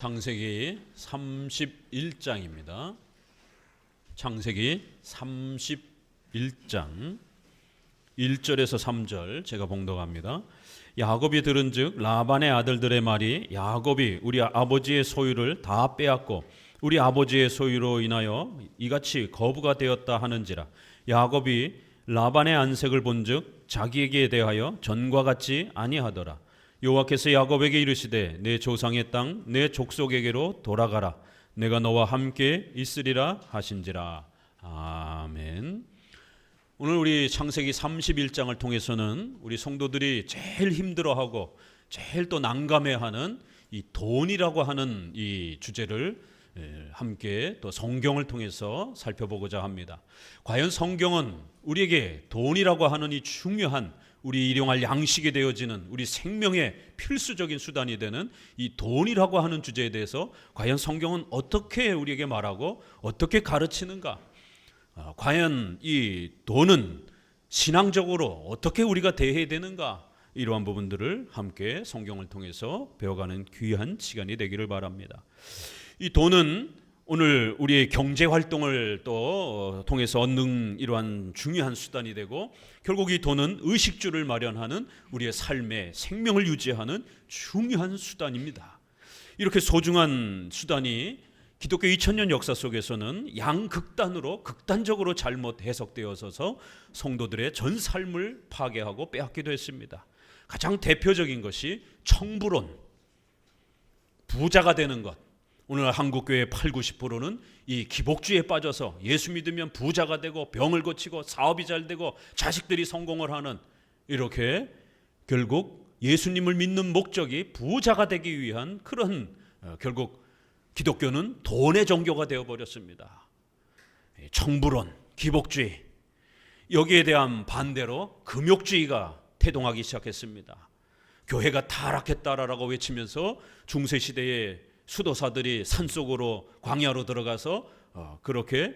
창세기 31장입니다. 창세기 31장 1절에서 3절 제가 봉독합니다. 야곱이 들은즉 라반의 아들들의 말이 야곱이 우리 아버지의 소유를 다 빼앗고 우리 아버지의 소유로 인하여 이같이 거부가 되었다 하는지라. 야곱이 라반의 안색을 본즉 자기에게 대하여 전과 같지 아니하더라. 여호와께서 야곱에게 이르시되 내 조상의 땅 내 족속에게로 돌아가라. 내가 너와 함께 있으리라 하신지라. 아멘. 오늘 우리 창세기 31장을 통해서는 우리 성도들이 제일 힘들어하고 제일 또 난감해하는 이 돈이라고 하는 이 주제를 함께 또 성경을 통해서 살펴보고자 합니다. 과연 성경은 우리에게 돈이라고 하는 이 중요한 우리 일용할 양식이 되어지는 우리 생명의 필수적인 수단이 되는 이 돈이라고 하는 주제에 대해서 과연 성경은 어떻게 우리에게 말하고 어떻게 가르치는가? 과연 이 돈은 신앙적으로 어떻게 우리가 대해야 되는가? 이러한 부분들을 함께 성경을 통해서 배워가는 귀한 시간이 되기를 바랍니다. 이 돈은 오늘 우리의 경제 활동을 또 통해서 얻는 이러한 중요한 수단이 되고, 결국 이 돈은 의식주를 마련하는 우리의 삶의 생명을 유지하는 중요한 수단입니다. 이렇게 소중한 수단이 기독교 2000년 역사 속에서는 양극단으로 극단적으로 잘못 해석되어서 성도들의 전 삶을 파괴하고 빼앗기도 했습니다. 가장 대표적인 것이 청부론, 부자가 되는 것. 오늘 한국교회의 80~90%는 이 기복주의에 빠져서 예수 믿으면 부자가 되고 병을 고치고 사업이 잘 되고 자식들이 성공을 하는, 이렇게 결국 예수님을 믿는 목적이 부자가 되기 위한 그런 결국 기독교는 돈의 종교가 되어버렸습니다. 청부론, 기복주의, 여기에 대한 반대로 금욕주의가 태동하기 시작했습니다. 교회가 타락했다라고 외치면서 중세시대에 수도사들이 산속으로 광야로 들어가서 그렇게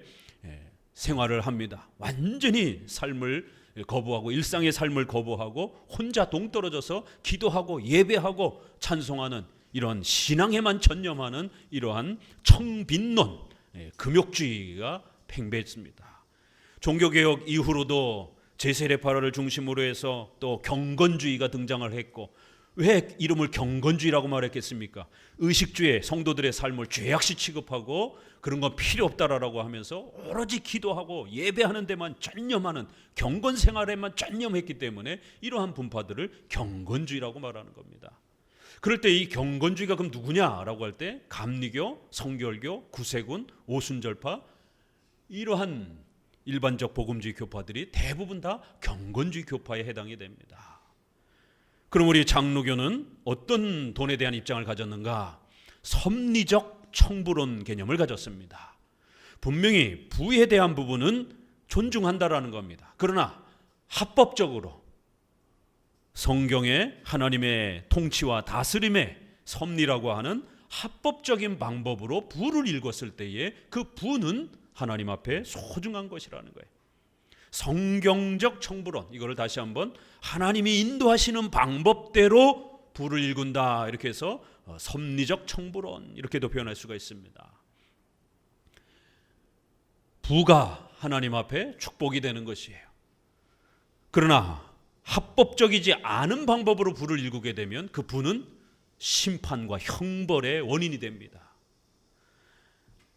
생활을 합니다. 완전히 삶을 거부하고 일상의 삶을 거부하고 혼자 동떨어져서 기도하고 예배하고 찬송하는 이러한 신앙에만 전념하는 이러한 청빈론, 금욕주의가 팽배했습니다. 종교개혁 이후로도 제세례파를 중심으로 해서 또 경건주의가 등장을 했고, 왜 이름을 경건주의라고 말했겠습니까? 의식주의, 성도들의 삶을 죄악시 취급하고 그런 건 필요 없다라고 하면서 오로지 기도하고 예배하는 데만 전념하는 경건 생활에만 전념했기 때문에 이러한 분파들을 경건주의라고 말하는 겁니다. 그럴 때 이 경건주의가 그럼 누구냐라고 할 때 감리교, 성결교, 구세군, 오순절파, 이러한 일반적 복음주의 교파들이 대부분 다 경건주의 교파에 해당이 됩니다. 그럼 우리 장로교는 어떤 돈에 대한 입장을 가졌는가? 섭리적 청부론 개념을 가졌습니다. 분명히 부에 대한 부분은 존중한다라는 겁니다. 그러나 합법적으로 성경의 하나님의 통치와 다스림의 섭리라고 하는 합법적인 방법으로 부를 읽었을 때에 그 부는 하나님 앞에 소중한 것이라는 거예요. 성경적 청부론, 이거를 다시 한번 하나님이 인도하시는 방법대로 부를 일군다, 이렇게 해서 섭리적 청부론, 이렇게도 표현할 수가 있습니다. 부가 하나님 앞에 축복이 되는 것이에요. 그러나 합법적이지 않은 방법으로 부를 일구게 되면 그 부는 심판과 형벌의 원인이 됩니다.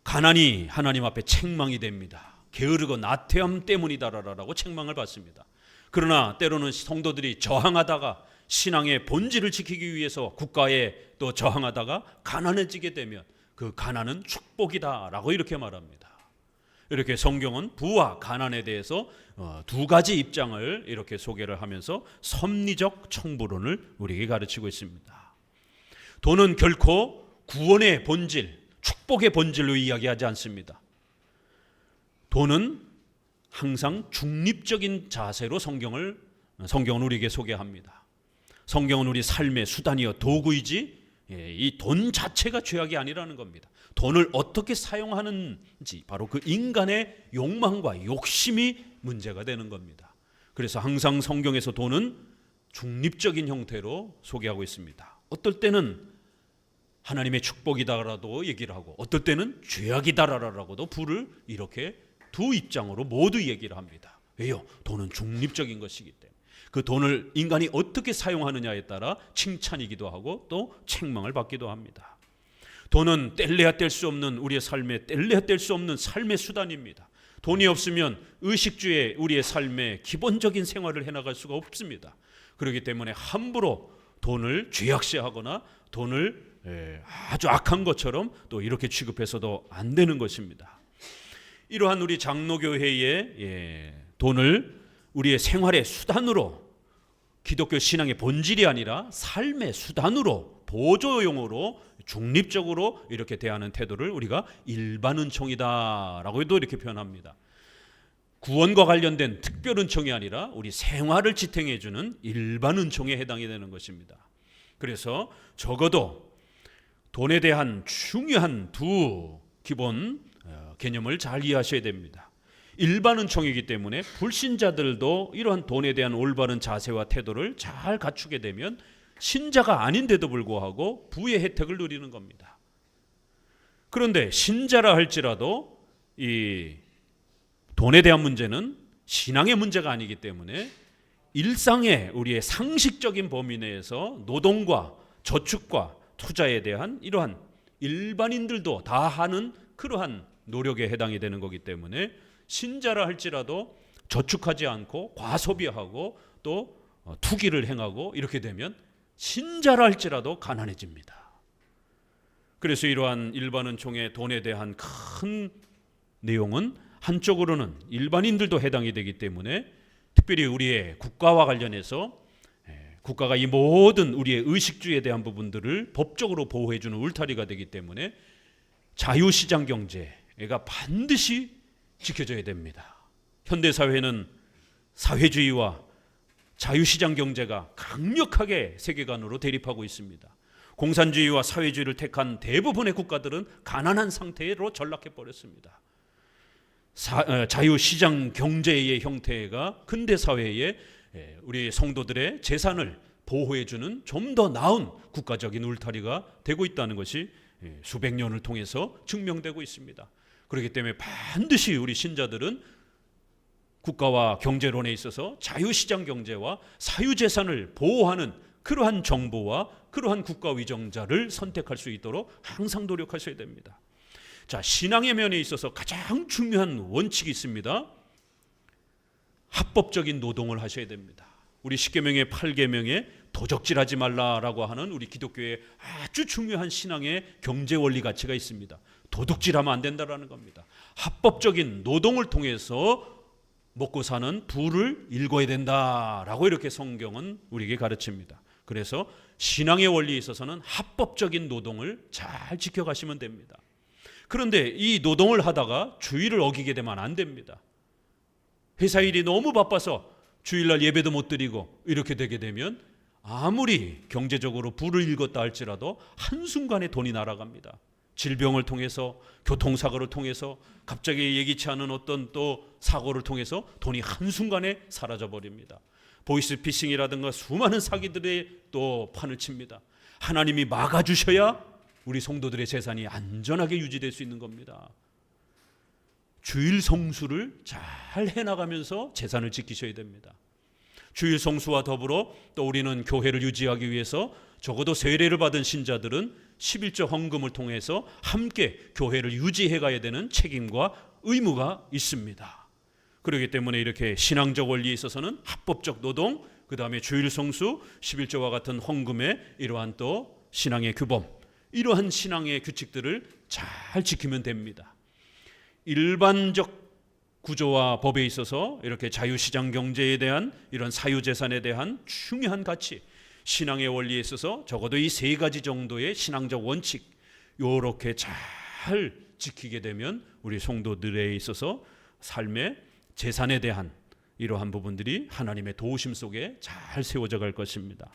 가난이 하나님 앞에 책망이 됩니다. 게으르고 나태함 때문이다라고 책망을 받습니다. 그러나 때로는 성도들이 저항하다가 신앙의 본질을 지키기 위해서 국가에 또 저항하다가 가난해지게 되면 그 가난은 축복이다라고 이렇게 말합니다. 이렇게 성경은 부와 가난에 대해서 두 가지 입장을 이렇게 소개를 하면서 섭리적 청부론을 우리에게 가르치고 있습니다. 돈은 결코 구원의 본질, 축복의 본질로 이야기하지 않습니다. 돈은 항상 중립적인 자세로 성경은 우리에게 소개합니다. 성경은 우리 삶의 수단이요 도구이지 이 돈 자체가 죄악이 아니라는 겁니다. 돈을 어떻게 사용하는지, 바로 그 인간의 욕망과 욕심이 문제가 되는 겁니다. 그래서 항상 성경에서 돈은 중립적인 형태로 소개하고 있습니다. 어떨 때는 하나님의 축복이다라도 얘기를 하고 어떨 때는 죄악이다라고도 불을 이렇게 두 입장으로 모두 얘기를 합니다. 왜요? 돈은 중립적인 것이기 때문에. 그 돈을 인간이 어떻게 사용하느냐에 따라 칭찬이기도 하고 또 책망을 받기도 합니다. 돈은 뗄래야 뗄 수 없는 우리의 삶에 뗄래야 뗄 수 없는 삶의 수단입니다. 돈이 없으면 의식주의 우리의 삶의 기본적인 생활을 해나갈 수가 없습니다. 그렇기 때문에 함부로 돈을 죄악시하거나 돈을 아주 악한 것처럼 또 이렇게 취급해서도 안 되는 것입니다. 이러한 우리 장로교회의 돈을 우리의 생활의 수단으로, 기독교 신앙의 본질이 아니라 삶의 수단으로, 보조용으로 중립적으로 이렇게 대하는 태도를 우리가 일반 은총이다라고도 이렇게 표현합니다. 구원과 관련된 특별 은총이 아니라 우리 생활을 지탱해 주는 일반 은총에 해당이 되는 것입니다. 그래서 적어도 돈에 대한 중요한 두 기본 개념을 잘 이해하셔야 됩니다. 일반 은총이기 때문에 불신자들도 이러한 돈에 대한 올바른 자세와 태도를 잘 갖추게 되면 신자가 아닌데도 불구하고 부의 혜택을 누리는 겁니다. 그런데 신자라 할지라도 이 돈에 대한 문제는 신앙의 문제가 아니기 때문에 일상의 우리의 상식적인 범위 내에서 노동과 저축과 투자에 대한 이러한 일반인들도 다 하는 그러한 노력에 해당이 되는 거기 때문에 신자라 할지라도 저축하지 않고 과소비하고 또 투기를 행하고 이렇게 되면 신자라 할지라도 가난해집니다. 그래서 이러한 일반 은총의 돈에 대한 큰 내용은 한쪽으로는 일반인들도 해당이 되기 때문에 특별히 우리의 국가와 관련해서 국가가 이 모든 우리의 의식주의에 대한 부분들을 법적으로 보호해 주는 울타리가 되기 때문에 자유시장 경제가 반드시 지켜져야 됩니다. 현대사회는 사회주의와 자유시장 경제가 강력하게 세계관으로 대립하고 있습니다. 공산주의와 사회주의를 택한 대부분의 국가들은 가난한 상태로 전락해 버렸습니다. 자유시장 경제의 형태가 근대사회에 우리 성도들의 재산을 보호해주는 좀 더 나은 국가적인 울타리가 되고 있다는 것이 수백 년을 통해서 증명되고 있습니다. 그렇기 때문에 반드시 우리 신자들은 국가와 경제론에 있어서 자유시장 경제와 사유재산을 보호하는 그러한 정부와 그러한 국가위정자를 선택할 수 있도록 항상 노력하셔야 됩니다. 자, 신앙의 면에 있어서 가장 중요한 원칙이 있습니다. 합법적인 노동을 하셔야 됩니다. 우리 십계명의 8계명에 도적질하지 말라라고 하는 우리 기독교의 아주 중요한 신앙의 경제 원리 가치가 있습니다. 도둑질하면 안 된다라는 겁니다. 합법적인 노동을 통해서 먹고 사는 부를 일궈야 된다라고 이렇게 성경은 우리에게 가르칩니다. 그래서 신앙의 원리에 있어서는 합법적인 노동을 잘 지켜가시면 됩니다. 그런데 이 노동을 하다가 주의를 어기게 되면 안 됩니다. 회사 일이 너무 바빠서 주일날 예배도 못 드리고 이렇게 되게 되면 아무리 경제적으로 부를 일궜다 할지라도 한순간에 돈이 날아갑니다. 질병을 통해서, 교통사고를 통해서, 갑자기 예기치 않은 어떤 또 사고를 통해서 돈이 한순간에 사라져버립니다. 보이스피싱이라든가 수많은 사기들의 또 판을 칩니다. 하나님이 막아주셔야 우리 성도들의 재산이 안전하게 유지될 수 있는 겁니다. 주일 성수를 잘 해나가면서 재산을 지키셔야 됩니다. 주일 성수와 더불어 또 우리는 교회를 유지하기 위해서 적어도 세례를 받은 신자들은 11조 헌금을 통해서 함께 교회를 유지해 가야 되는 책임과 의무가 있습니다. 그렇기 때문에 이렇게 신앙적 원리에 있어서는 합법적 노동, 그 다음에 주일 성수, 11조와 같은 헌금의 이러한 또 신앙의 규범, 이러한 신앙의 규칙들을 잘 지키면 됩니다. 일반적 구조와 법에 있어서 이렇게 자유시장 경제에 대한 이런 사유재산에 대한 중요한 가치, 신앙의 원리에 있어서 적어도 이 세 가지 정도의 신앙적 원칙 이렇게 잘 지키게 되면 우리 성도들에 있어서 삶의 재산에 대한 이러한 부분들이 하나님의 도우심 속에 잘 세워져 갈 것입니다.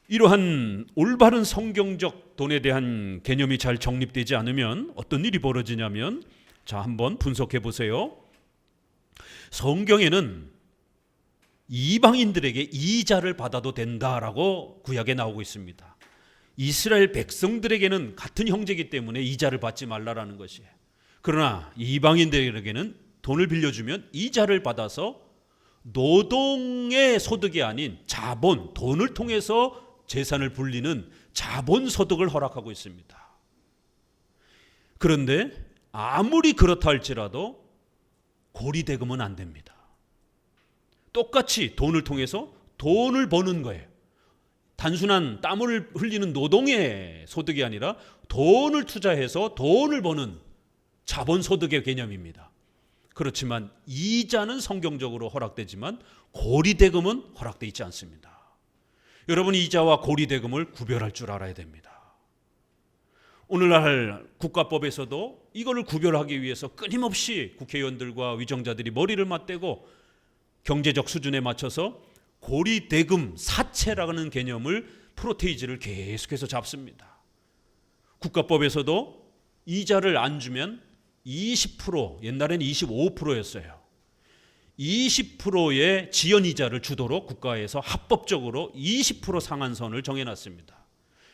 이러한 올바른 성경적 돈에 대한 개념이 잘 정립되지 않으면 어떤 일이 벌어지냐면, 자, 한번 분석해 보세요. 성경에는 이방인들에게 이자를 받아도 된다라고 구약에 나오고 있습니다. 이스라엘 백성들에게는 같은 형제이기 때문에 이자를 받지 말라라는 것이에요. 그러나 이방인들에게는 돈을 빌려주면 이자를 받아서 노동의 소득이 아닌 자본, 돈을 통해서 재산을 불리는 자본 소득을 허락하고 있습니다. 그런데 아무리 그렇다 할지라도 고리대금은 안 됩니다. 똑같이 돈을 통해서 돈을 버는 거예요. 단순한 땀을 흘리는 노동의 소득이 아니라 돈을 투자해서 돈을 버는 자본소득의 개념입니다. 그렇지만 이자는 성경적으로 허락되지만 고리대금은 허락되어 있지 않습니다. 여러분, 이자와 고리대금을 구별할 줄 알아야 됩니다. 오늘날 국가법에서도 이거를 구별하기 위해서 끊임없이 국회의원들과 위정자들이 머리를 맞대고 경제적 수준에 맞춰서 고리대금 사채라는 개념을 프로테이지를 계속해서 잡습니다. 국가법에서도 이자를 안 주면 20%, 옛날에는 25%였어요. 20%의 지연이자를 주도록 국가에서 합법적으로 20% 상한선을 정해놨습니다.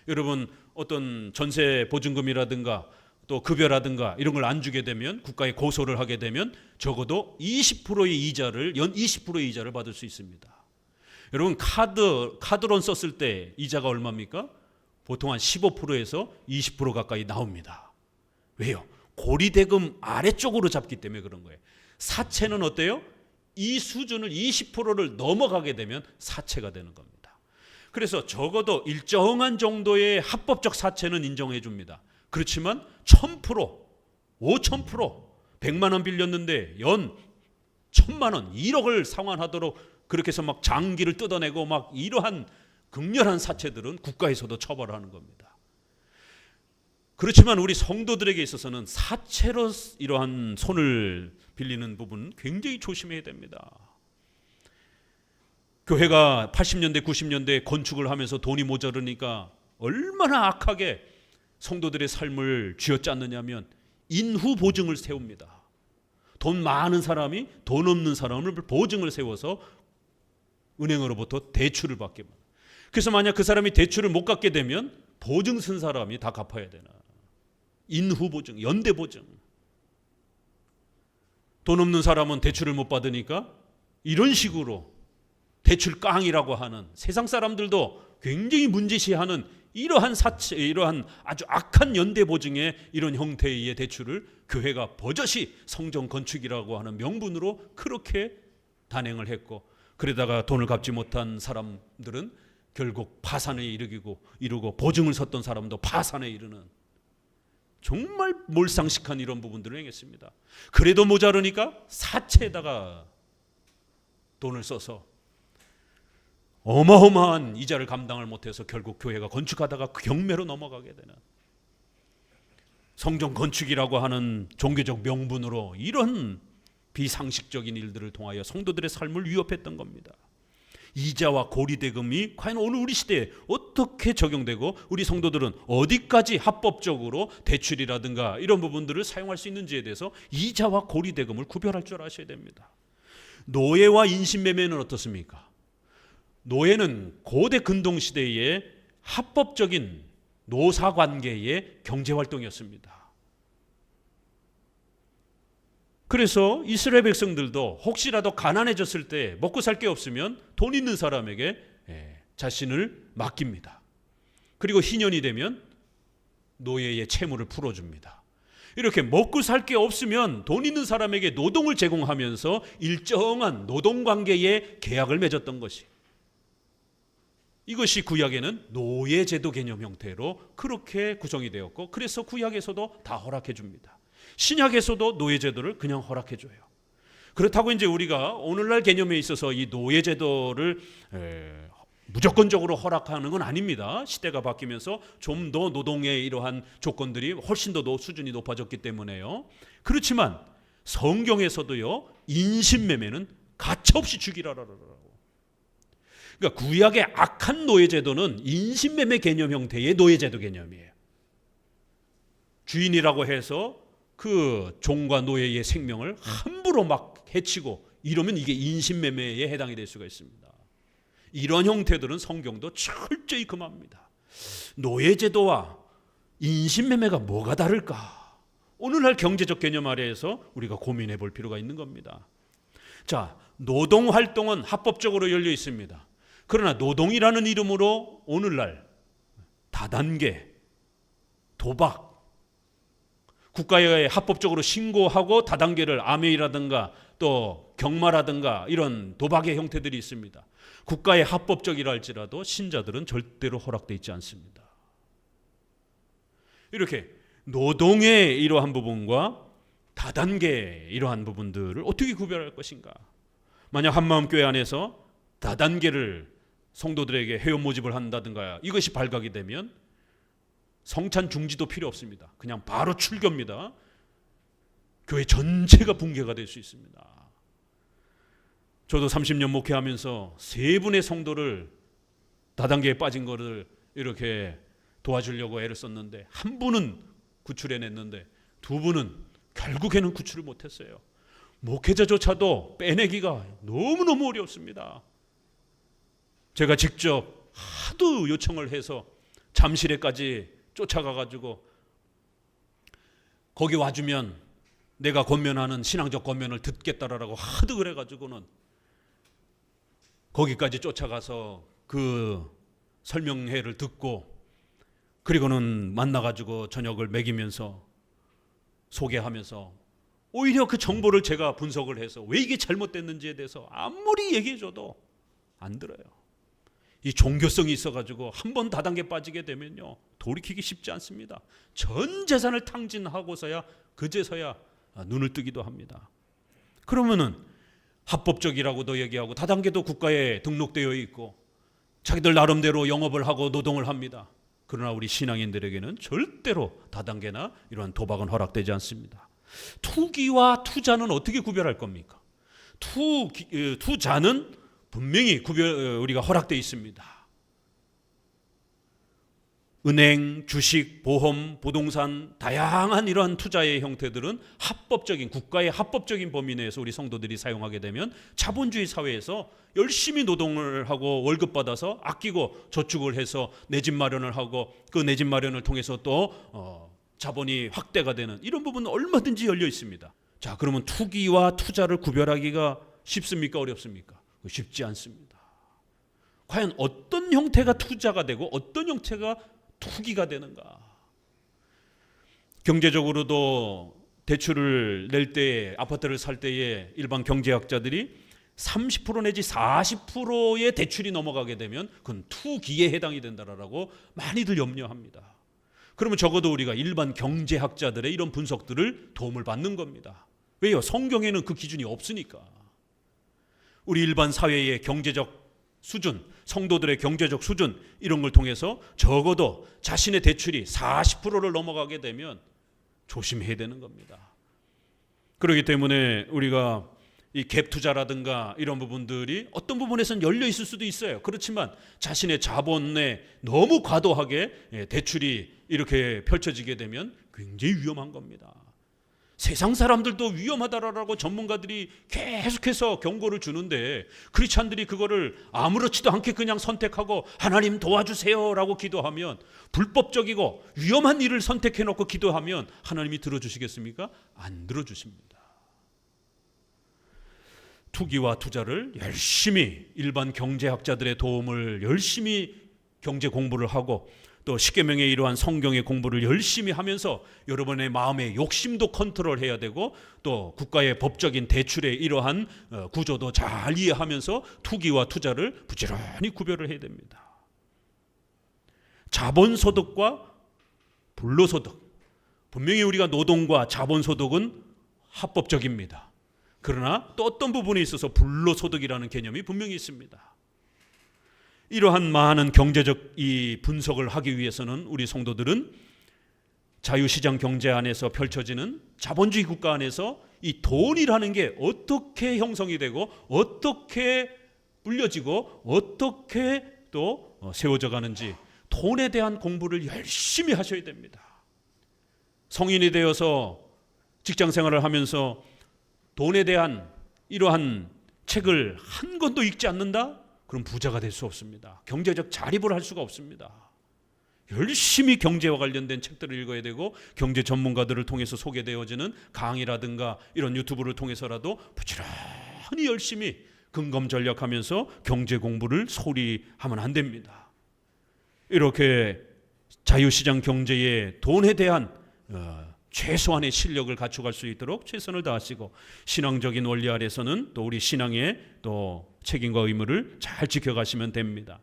여러분, 어떤 전세 보증금이라든가 또 급여라든가 이런 걸 안 주게 되면, 국가에 고소를 하게 되면 적어도 20%의 이자를, 연 20%의 이자를 받을 수 있습니다. 여러분, 카드론 썼을 때 이자가 얼마입니까? 보통 한 15%에서 20% 가까이 나옵니다. 왜요? 고리대금 아래쪽으로 잡기 때문에 그런 거예요. 사채는 어때요? 이 수준을 20%를 넘어가게 되면 사채가 되는 겁니다. 그래서 적어도 일정한 정도의 합법적 사채는 인정해 줍니다. 그렇지만 1000%, 5000%, 100만 원 빌렸는데 연 1000만 원, 1억을 상환하도록 그렇게 해서 막 장기를 뜯어내고 막 이러한 극렬한 사채들은 국가에서도 처벌하는 겁니다. 그렇지만 우리 성도들에게 있어서는 사채로 이러한 손을 빌리는 부분은 굉장히 조심해야 됩니다. 교회가 80년대, 90년대에 건축을 하면서 돈이 모자르니까 얼마나 악하게 성도들의 삶을 쥐어짰느냐면 인후 보증을 세웁니다. 돈 많은 사람이 돈 없는 사람을 보증을 세워서 은행으로부터 대출을 받게 합니다. 그래서 만약 그 사람이 대출을 못 갚게 되면 보증 쓴 사람이 다 갚아야 되나. 인후 보증, 연대 보증. 돈 없는 사람은 대출을 못 받으니까 이런 식으로 대출 깡이라고 하는, 세상 사람들도 굉장히 문제시하는 이러한 사채, 이러한 아주 악한 연대 보증의 이런 형태의 대출을 교회가 버젓이 성전 건축이라고 하는 명분으로 그렇게 단행을 했고, 그러다가 돈을 갚지 못한 사람들은 결국 파산에 이르고 보증을 섰던 사람도 파산에 이르는 정말 몰상식한 이런 부분들을 행했습니다. 그래도 모자르니까 사채에다가 돈을 써서 어마어마한 이자를 감당을 못해서 결국 교회가 건축하다가 경매로 넘어가게 되는, 성전 건축이라고 하는 종교적 명분으로 이런 비상식적인 일들을 통하여 성도들의 삶을 위협했던 겁니다. 이자와 고리대금이 과연 오늘 우리 시대에 어떻게 적용되고 우리 성도들은 어디까지 합법적으로 대출이라든가 이런 부분들을 사용할 수 있는지에 대해서 이자와 고리대금을 구별할 줄 아셔야 됩니다. 노예와 인신매매는 어떻습니까? 노예는 고대 근동시대의 합법적인 노사관계의 경제활동이었습니다. 그래서 이스라엘 백성들도 혹시라도 가난해졌을 때 먹고 살 게 없으면 돈 있는 사람에게 자신을 맡깁니다. 그리고 희년이 되면 노예의 채무를 풀어줍니다. 이렇게 먹고 살 게 없으면 돈 있는 사람에게 노동을 제공하면서 일정한 노동관계의 계약을 맺었던 것이, 이것이 구약에는 노예제도 개념 형태로 그렇게 구성이 되었고, 그래서 구약에서도 다 허락해 줍니다. 신약에서도 노예제도를 그냥 허락해 줘요. 그렇다고 이제 우리가 오늘날 개념에 있어서 이 노예제도를 무조건적으로 허락하는 건 아닙니다. 시대가 바뀌면서 좀 더 노동의 이러한 조건들이 훨씬 더 수준이 높아졌기 때문에요. 그렇지만 성경에서도요, 인신매매는 가차없이 죽이라라고. 그러니까 구약의 악한 노예제도는 인신매매 개념 형태의 노예제도 개념이에요. 주인이라고 해서 그 종과 노예의 생명을 함부로 막 해치고 이러면 이게 인신매매에 해당이 될 수가 있습니다. 이런 형태들은 성경도 철저히 금합니다. 노예제도와 인신매매가 뭐가 다를까? 오늘날 경제적 개념 아래에서 우리가 고민해 볼 필요가 있는 겁니다. 자, 노동활동은 합법적으로 열려 있습니다. 그러나 노동이라는 이름으로 오늘날 다단계, 도박, 국가에 합법적으로 신고하고 다단계를 암웨이라든가 또 경마라든가 이런 도박의 형태들이 있습니다. 국가에 합법적이라 할지라도 신자들은 절대로 허락되어 있지 않습니다. 이렇게 노동의 이러한 부분과 다단계의 이러한 부분들을 어떻게 구별할 것인가? 만약 한마음교회 안에서 다단계를 성도들에게 회원 모집을 한다든가 이것이 발각이 되면 성찬 중지도 필요 없습니다. 그냥 바로 출교입니다. 교회 전체가 붕괴가 될 수 있습니다. 저도 30년 목회하면서 3분의 성도를 다단계에 빠진 거를 이렇게 도와주려고 애를 썼는데 한 분은 구출해냈는데 2분은 결국에는 구출을 못했어요. 목회자조차도 빼내기가 너무너무 어렵습니다. 제가 직접 하도 요청을 해서 잠실에까지 쫓아가가지고 거기 와주면 내가 권면하는 신앙적 권면을 듣겠다라고 하도 그래가지고는 거기까지 쫓아가서 그 설명회를 듣고 그리고는 만나가지고 저녁을 먹이면서 소개하면서 오히려 그 정보를 제가 분석을 해서 왜 이게 잘못됐는지에 대해서 아무리 얘기해줘도 안 들어요. 이 종교성이 있어가지고 한번 다단계 빠지게 되면요 돌이키기 쉽지 않습니다. 전 재산을 탕진하고서야 그제서야 눈을 뜨기도 합니다. 그러면은 합법적이라고도 얘기하고 다단계도 국가에 등록되어 있고 자기들 나름대로 영업을 하고 노동을 합니다. 그러나 우리 신앙인들에게는 절대로 다단계나 이러한 도박은 허락되지 않습니다. 투기와 투자는 어떻게 구별할 겁니까? 투자는 분명히 우리가 허락되어 있습니다. 은행, 주식, 보험, 부동산 다양한 이러한 투자의 형태들은 합법적인 국가의 합법적인 범위 내에서 우리 성도들이 사용하게 되면 자본주의 사회에서 열심히 노동을 하고 월급 받아서 아끼고 저축을 해서 내 집 마련을 하고 그 내 집 마련을 통해서 또 자본이 확대가 되는 이런 부분은 얼마든지 열려 있습니다. 자, 그러면 투기와 투자를 구별하기가 쉽습니까? 어렵습니까? 쉽지 않습니다. 과연 어떤 형태가 투자가 되고 어떤 형태가 투기가 되는가? 경제적으로도 대출을 낼 때에 아파트를 살 때에 일반 경제학자들이 30% 내지 40%의 대출이 넘어가게 되면 그건 투기에 해당이 된다라고 많이들 염려합니다. 그러면 적어도 우리가 일반 경제학자들의 이런 분석들을 도움을 받는 겁니다. 왜요? 성경에는 그 기준이 없으니까. 우리 일반 사회의 경제적 수준, 성도들의 경제적 수준 이런 걸 통해서 적어도 자신의 대출이 40%를 넘어가게 되면 조심해야 되는 겁니다. 그렇기 때문에 우리가 이 갭 투자라든가 이런 부분들이 어떤 부분에서는 열려 있을 수도 있어요. 그렇지만 자신의 자본에 너무 과도하게 대출이 이렇게 펼쳐지게 되면 굉장히 위험한 겁니다. 세상 사람들도 위험하다라고 전문가들이 계속해서 경고를 주는데 크리스찬들이 그거를 아무렇지도 않게 그냥 선택하고 하나님 도와주세요라고 기도하면 불법적이고 위험한 일을 선택해놓고 기도하면 하나님이 들어주시겠습니까? 안 들어주십니다. 투기와 투자를 열심히 일반 경제학자들의 도움을 열심히 경제 공부를 하고 또 십계명의 이러한 성경의 공부를 열심히 하면서 여러분의 마음의 욕심도 컨트롤해야 되고 또 국가의 법적인 대출의 이러한 구조도 잘 이해하면서 투기와 투자를 부지런히 구별을 해야 됩니다. 자본소득과 불로소득, 분명히 우리가 노동과 자본소득은 합법적입니다. 그러나 또 어떤 부분에 있어서 불로소득이라는 개념이 분명히 있습니다. 이러한 많은 경제적 이 분석을 하기 위해서는 우리 성도들은 자유시장 경제 안에서 펼쳐지는 자본주의 국가 안에서 이 돈이라는 게 어떻게 형성이 되고 어떻게 불려지고 어떻게 또 세워져 가는지 돈에 대한 공부를 열심히 하셔야 됩니다. 성인이 되어서 직장 생활을 하면서 돈에 대한 이러한 책을 한 권도 읽지 않는다? 그럼 부자가 될 수 없습니다. 경제적 자립을 할 수가 없습니다. 열심히 경제와 관련된 책들을 읽어야 되고 경제 전문가들을 통해서 소개되어지는 강의라든가 이런 유튜브를 통해서라도 부지런히 열심히 근검전략하면서 경제 공부를 소홀히 하면 안 됩니다. 이렇게 자유시장 경제에 돈에 대한 최소한의 실력을 갖춰갈 수 있도록 최선을 다하시고 신앙적인 원리 아래서는 또 우리 신앙의 또 책임과 의무를 잘 지켜가시면 됩니다.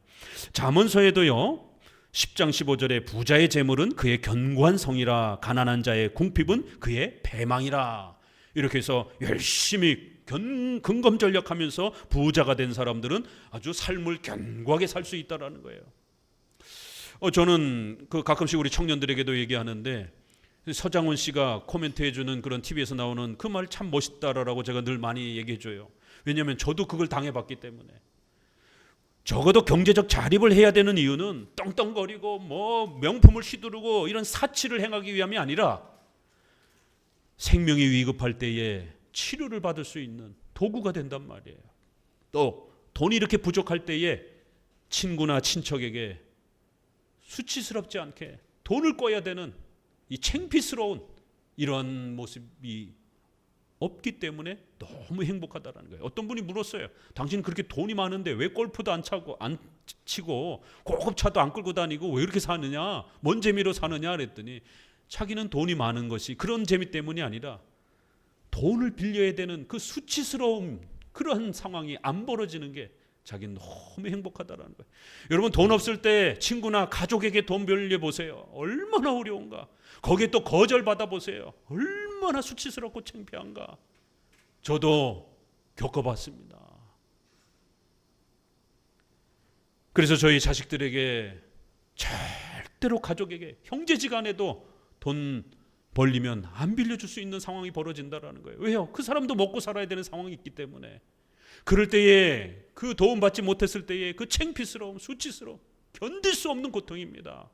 잠언서에도요 10장 15절에 부자의 재물은 그의 견고한 성이라 가난한 자의 궁핍은 그의 배망이라, 이렇게 해서 열심히 근검전략하면서 부자가 된 사람들은 아주 삶을 견고하게 살 수 있다라는 거예요. 저는 가끔씩 우리 청년들에게도 얘기하는데 서장훈 씨가 코멘트해주는 그런 TV에서 나오는 그 말 참 멋있다라고 제가 늘 많이 얘기해줘요. 왜냐하면 저도 그걸 당해봤기 때문에. 적어도 경제적 자립을 해야 되는 이유는 떵떵거리고 뭐 명품을 휘두르고 이런 사치를 행하기 위함이 아니라 생명이 위급할 때에 치료를 받을 수 있는 도구가 된단 말이에요. 또 돈이 이렇게 부족할 때에 친구나 친척에게 수치스럽지 않게 돈을 꿔야 되는 이 창피스러운 이런 모습이 없기 때문에 너무 행복하다는 거예요. 어떤 분이 물었어요. 당신 그렇게 돈이 많은데 왜 골프도 안 치고 고급차도 안 끌고 다니고 왜 이렇게 사느냐? 뭔 재미로 사느냐? 그랬더니 자기는 돈이 많은 것이 그런 재미 때문이 아니라 돈을 빌려야 되는 그 수치스러운 그런 상황이 안 벌어지는 게 자기는 너무 행복하다라는 거예요. 여러분 돈 없을 때 친구나 가족에게 돈 빌려보세요. 얼마나 어려운가. 거기에 또 거절받아 보세요. 얼마나 수치스럽고 창피한가. 저도 겪어봤습니다. 그래서 저희 자식들에게 절대로 가족에게 형제지간에도 돈 벌리면 안 빌려줄 수 있는 상황이 벌어진다라는 거예요. 왜요? 그 사람도 먹고 살아야 되는 상황이 있기 때문에. 그럴 때에 그 도움받지 못했을 때에 그 창피스러움, 수치스러움, 견딜 수 없는 고통입니다.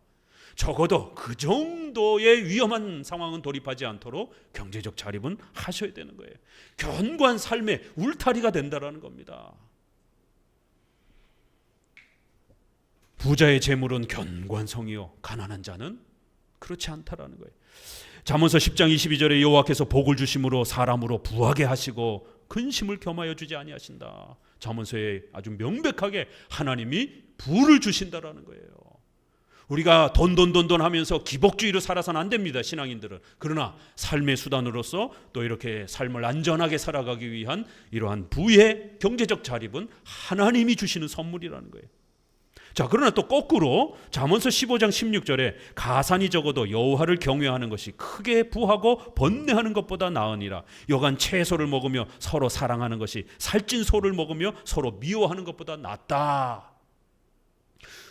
적어도 그 정도의 위험한 상황은 돌입하지 않도록 경제적 자립은 하셔야 되는 거예요. 견고한 삶의 울타리가 된다라는 겁니다. 부자의 재물은 견고한 성이요 가난한 자는 그렇지 않다라는 거예요. 잠언서 10장 22절에 여호와께서 복을 주심으로 사람으로 부하게 하시고 근심을 겸하여 주지 아니하신다. 잠언서에 아주 명백하게 하나님이 부를 주신다라는 거예요. 우리가 돈 하면서 기복주의로 살아서는 안 됩니다. 신앙인들은. 그러나 삶의 수단으로서 또 이렇게 삶을 안전하게 살아가기 위한 이러한 부의 경제적 자립은 하나님이 주시는 선물이라는 거예요. 자, 그러나 또 거꾸로 잠언서 15장 16절에 가산이 적어도 여호와를 경외하는 것이 크게 부하고 번뇌하는 것보다 나으니라. 여간 채소를 먹으며 서로 사랑하는 것이 살찐 소를 먹으며 서로 미워하는 것보다 낫다.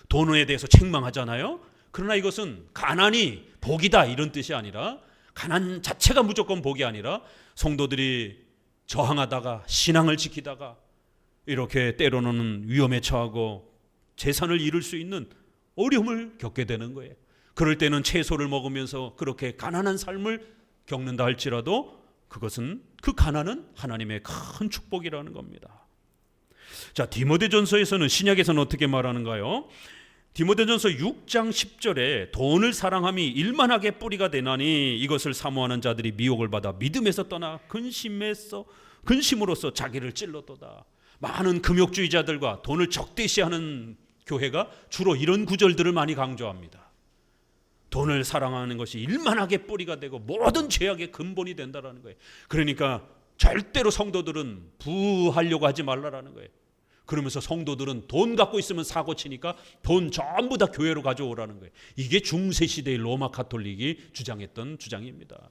돈에 대해서 책망하잖아요. 그러나 이것은 가난이 복이다 이런 뜻이 아니라, 가난 자체가 무조건 복이 아니라 성도들이 저항하다가 신앙을 지키다가 이렇게 때로는 위험에 처하고 재산을 잃을 수 있는 어려움을 겪게 되는 거예요. 그럴 때는 채소를 먹으면서 그렇게 가난한 삶을 겪는다 할지라도 그것은, 그 가난은 하나님의 큰 축복이라는 겁니다. 자, 디모데전서에서는, 신약에서는 어떻게 말하는가요? 디모데전서 6장 10절에 돈을 사랑함이 일만하게 뿌리가 되나니 이것을 사모하는 자들이 미혹을 받아 믿음에서 떠나 근심으로써 자기를 찔렀도다. 많은 금욕주의자들과 돈을 적대시하는 교회가 주로 이런 구절들을 많이 강조합니다. 돈을 사랑하는 것이 일만하게 뿌리가 되고 모든 죄악의 근본이 된다라는 거예요. 그러니까 절대로 성도들은 부하려고 하지 말라라는 거예요. 그러면서 성도들은 돈 갖고 있으면 사고 치니까 돈 전부 다 교회로 가져오라는 거예요. 이게 중세시대의 로마 가톨릭이 주장했던 주장입니다.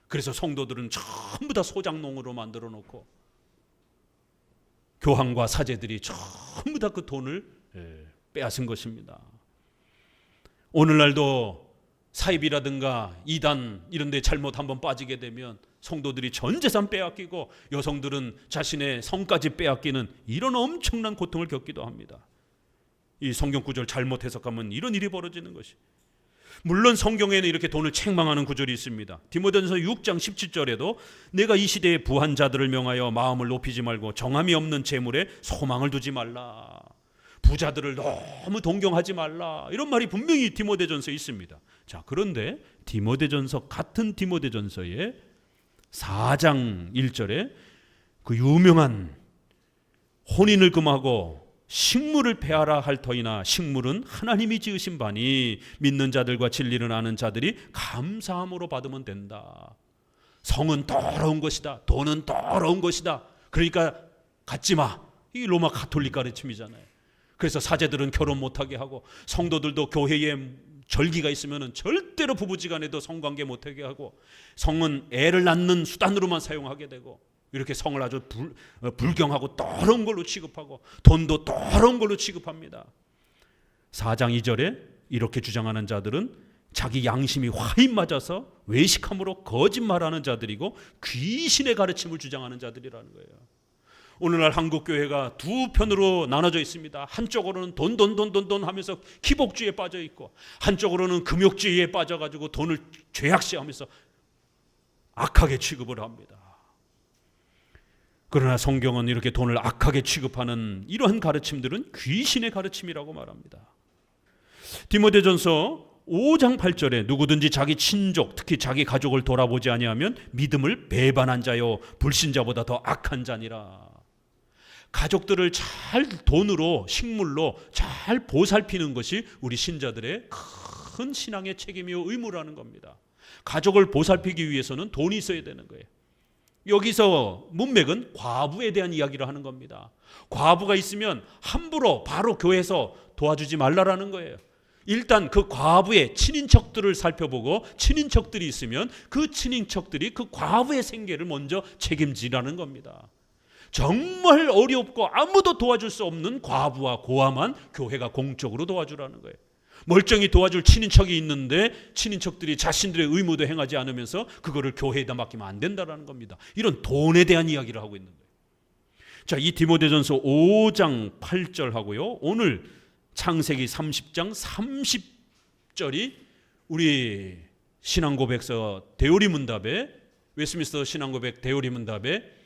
그래서 성도들은 전부 다 소장농으로 만들어 놓고 교황과 사제들이 전부 다 그 돈을 빼앗은 것입니다. 오늘날도 사입이라든가 이단 이런 데 잘못 한번 빠지게 되면 성도들이 전 재산 빼앗기고 여성들은 자신의 성까지 빼앗기는 이런 엄청난 고통을 겪기도 합니다. 이 성경 구절 잘못 해석하면 이런 일이 벌어지는 것이. 물론 성경에는 이렇게 돈을 책망하는 구절이 있습니다. 디모데전서 6장 17절에도 내가 이 시대의 부한 자들을 명하여 마음을 높이지 말고 정함이 없는 재물에 소망을 두지 말라. 부자들을 너무 동경하지 말라, 이런 말이 분명히 디모데전서에 있습니다. 자, 그런데 디모데전서, 같은 디모데전서의 4장 1절에 그 유명한 혼인을 금하고 식물을 폐하라 할 터이나 식물은 하나님이 지으신 바니 믿는 자들과 진리를 아는 자들이 감사함으로 받으면 된다. 성은 더러운 것이다, 돈은 더러운 것이다, 그러니까 갖지 마. 이 로마 가톨릭 가르침이잖아요. 그래서 사제들은 결혼 못하게 하고, 성도들도 교회에 절기가 있으면 절대로 부부지간에도 성관계 못하게 하고, 성은 애를 낳는 수단으로만 사용하게 되고, 이렇게 성을 아주 불경하고 더러운 걸로 취급하고, 돈도 더러운 걸로 취급합니다. 4장 2절에 이렇게 주장하는 자들은 자기 양심이 화인 맞아서 외식함으로 거짓말하는 자들이고 귀신의 가르침을 주장하는 자들이라는 거예요. 오늘날 한국교회가 두 편으로 나눠져 있습니다. 한쪽으로는 돈 하면서 기복주의에 빠져 있고, 한쪽으로는 금욕주의에 빠져가지고 돈을 죄악시하면서 악하게 취급을 합니다. 그러나 성경은 이렇게 돈을 악하게 취급하는 이러한 가르침들은 귀신의 가르침이라고 말합니다. 디모데전서 5장 8절에 누구든지 자기 친족, 특히 자기 가족을 돌아보지 아니하면 믿음을 배반한 자요 불신자보다 더 악한 자니라. 가족들을 잘 돈으로, 식물로 잘 보살피는 것이 우리 신자들의 큰 신앙의 책임이요 의무라는 겁니다. 가족을 보살피기 위해서는 돈이 있어야 되는 거예요. 여기서 문맥은 과부에 대한 이야기를 하는 겁니다. 과부가 있으면 함부로 바로 교회에서 도와주지 말라라는 거예요. 일단 그 과부의 친인척들을 살펴보고, 친인척들이 있으면 그 친인척들이 그 과부의 생계를 먼저 책임지라는 겁니다. 정말 어렵고 아무도 도와줄 수 없는 과부와 고아만 교회가 공적으로 도와주라는 거예요. 멀쩡히 도와줄 친인척이 있는데 친인척들이 자신들의 의무도 행하지 않으면서 그거를 교회에다 맡기면 안 된다는 겁니다. 이런 돈에 대한 이야기를 하고 있는 거예요. 자, 이 디모데전서 5장 8절 하고요, 오늘 창세기 30장 30절이 우리 신앙고백서 대요리문답에, 웨스민스터 신앙고백 대요리문답에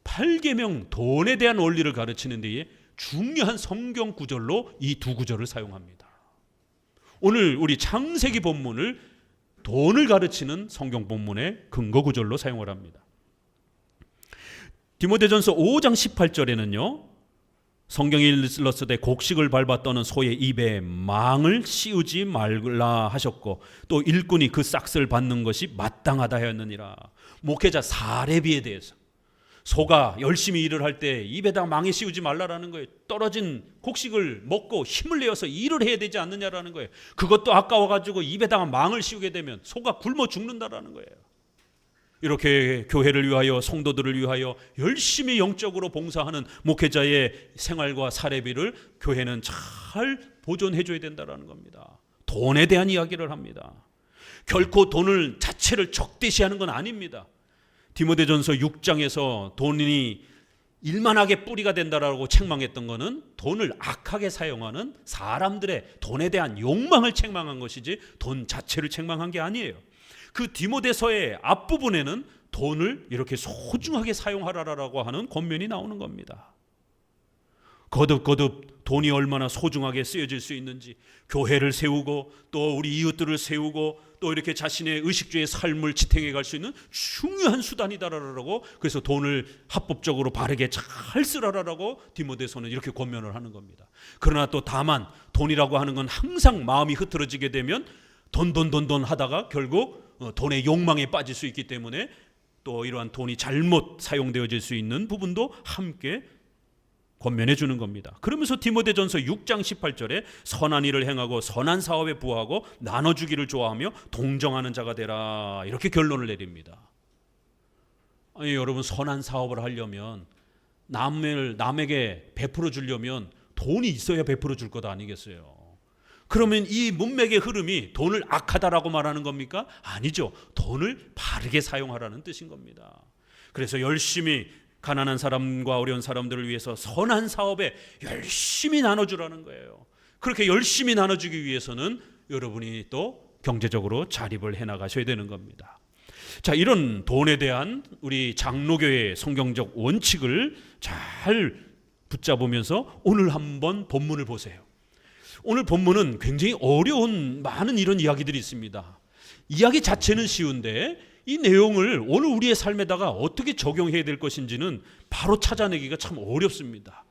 8계명 돈에 대한 원리를 가르치는 데에 중요한 성경 구절로 이 두 구절을 사용합니다. 오늘 우리 창세기 본문을 돈을 가르치는 성경 본문의 근거 구절로 사용을 합니다. 디모데전서 5장 18절에는요, 성경이 일렀으되 곡식을 밟아 떠는 소의 입에 망을 씌우지 말라 하셨고, 또 일꾼이 그 싹을 받는 것이 마땅하다 하였느니라. 목회자 사레비에 대해서, 소가 열심히 일을 할 때 입에다 망에 씌우지 말라라는 거예요. 떨어진 곡식을 먹고 힘을 내어서 일을 해야 되지 않느냐라는 거예요. 그것도 아까워가지고 입에다가 망을 씌우게 되면 소가 굶어 죽는다라는 거예요. 이렇게 교회를 위하여, 성도들을 위하여 열심히 영적으로 봉사하는 목회자의 생활과 사례비를 교회는 잘 보존해 줘야 된다는 겁니다. 돈에 대한 이야기를 합니다. 결코 돈을 자체를 적대시하는 건 아닙니다. 디모데전서 6장에서 돈이 일만하게 뿌리가 된다라고 책망했던 것은 돈을 악하게 사용하는 사람들의 돈에 대한 욕망을 책망한 것이지 돈 자체를 책망한 게 아니에요. 그 디모데서의 앞부분에는 돈을 이렇게 소중하게 사용하라라고 하는 권면이 나오는 겁니다. 거듭거듭 돈이 얼마나 소중하게 쓰여질 수 있는지, 교회를 세우고 또 우리 이웃들을 세우고 또 이렇게 자신의 의식주의 삶을 지탱해 갈 수 있는 중요한 수단이다라고, 그래서 돈을 합법적으로 바르게 잘 쓰라라고 디모데서는 이렇게 권면을 하는 겁니다. 그러나 또 다만 돈이라고 하는 건 항상 마음이 흐트러지게 되면 돈 하다가 결국 돈의 욕망에 빠질 수 있기 때문에 또 이러한 돈이 잘못 사용되어질 수 있는 부분도 함께 권면해 주는 겁니다. 그러면서 디모데전서 6장 18절에 선한 일을 행하고 선한 사업에 부하고 나눠주기를 좋아하며 동정하는 자가 되라, 이렇게 결론을 내립니다. 아니, 여러분, 선한 사업을 하려면, 남에게 베풀어 주려면 돈이 있어야 베풀어 줄 것 아니겠어요? 그러면 이 문맥의 흐름이 돈을 악하다라고 말하는 겁니까? 아니죠. 돈을 바르게 사용하라는 뜻인 겁니다. 그래서 열심히 가난한 사람과 어려운 사람들을 위해서 선한 사업에 열심히 나눠주라는 거예요. 그렇게 열심히 나눠주기 위해서는 여러분이 또 경제적으로 자립을 해나가셔야 되는 겁니다. 자, 이런 돈에 대한 우리 장로교회의 성경적 원칙을 잘 붙잡으면서 오늘 한번 본문을 보세요. 오늘 본문은 굉장히 어려운 많은 이런 이야기들이 있습니다. 이야기 자체는 쉬운데 이 내용을 오늘 우리의 삶에다가 어떻게 적용해야 될 것인지는 바로 찾아내기가 참 어렵습니다.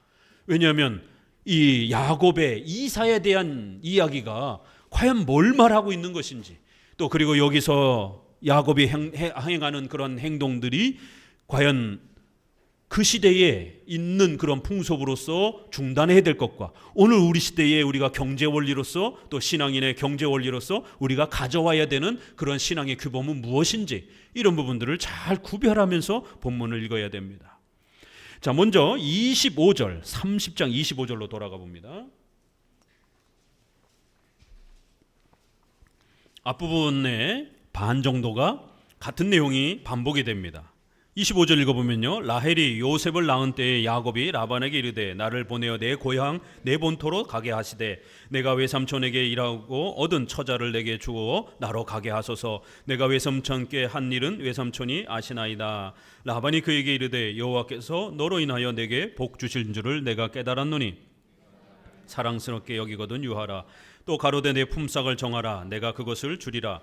왜냐하면 이 야곱의 이사에 대한 이야기가 과연 뭘 말하고 있는 것인지, 또 그리고 여기서 야곱이 행하는 그런 행동들이 과연 그 시대에 있는 그런 풍속으로서 중단해야 될 것과 오늘 우리 시대에 우리가 경제 원리로서 또 신앙인의 경제 원리로서 우리가 가져와야 되는 그런 신앙의 규범은 무엇인지, 이런 부분들을 잘 구별하면서 본문을 읽어야 됩니다. 자, 먼저 25절, 30장 25절로 돌아가 봅니다. 앞부분의 반 정도가 같은 내용이 반복이 됩니다. 25절 읽어보면요, 라헬이 요셉을 낳은 때에 야곱이 라반에게 이르되 나를 보내어 내 고향 내 본토로 가게 하시되 내가 외삼촌에게 일하고 얻은 처자를 내게 주어 나로 가게 하소서. 내가 외삼촌께 한 일은 외삼촌이 아시나이다. 라반이 그에게 이르되 여호와께서 너로 인하여 내게 복 주실 줄을 내가 깨달았노니 사랑스럽게 여기거든 유하라. 또 가로되 내 품삯을 정하라. 내가 그것을 주리라.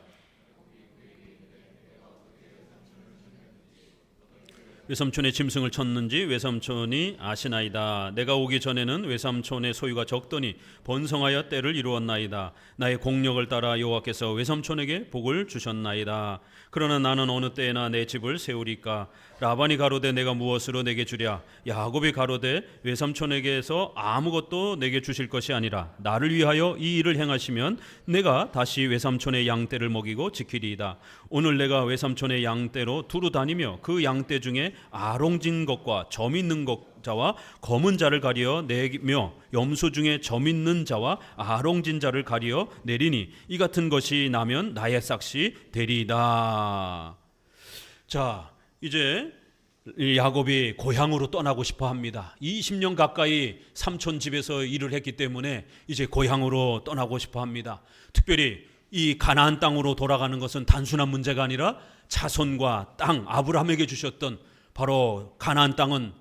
외삼촌의 짐승을 쳤는지 외삼촌이 아시나이다. 내가 오기 전에는 외삼촌의 소유가 적더니 번성하여 때를 이루었나이다. 나의 공력을 따라 여호와께서 외삼촌에게 복을 주셨나이다. 그러나 나는 어느 때에나 내 집을 세우리까. 라반이 가로되 내가 무엇으로 내게 주랴. 야곱이 가로되 외삼촌에게서 아무것도 내게 주실 것이 아니라 나를 위하여 이 일을 행하시면 내가 다시 외삼촌의 양떼를 먹이고 지키리이다. 오늘 내가 외삼촌의 양떼로 두루 다니며 그 양떼 중에 아롱진 것과 점 있는 자와 검은 자를 가리어 내며 염소 중에 점 있는 자와 아롱진 자를 가리어 내리니 이 같은 것이 나면 나의 삭시 되리이다. 자, 이제 야곱이 고향으로 떠나고 싶어 합니다. 20년 가까이 삼촌 집에서 일을 했기 때문에 이제 고향으로 떠나고 싶어 합니다. 특별히 이 가나안 땅으로 돌아가는 것은 단순한 문제가 아니라 자손과 땅, 아브라함에게 주셨던 바로 가나안 땅은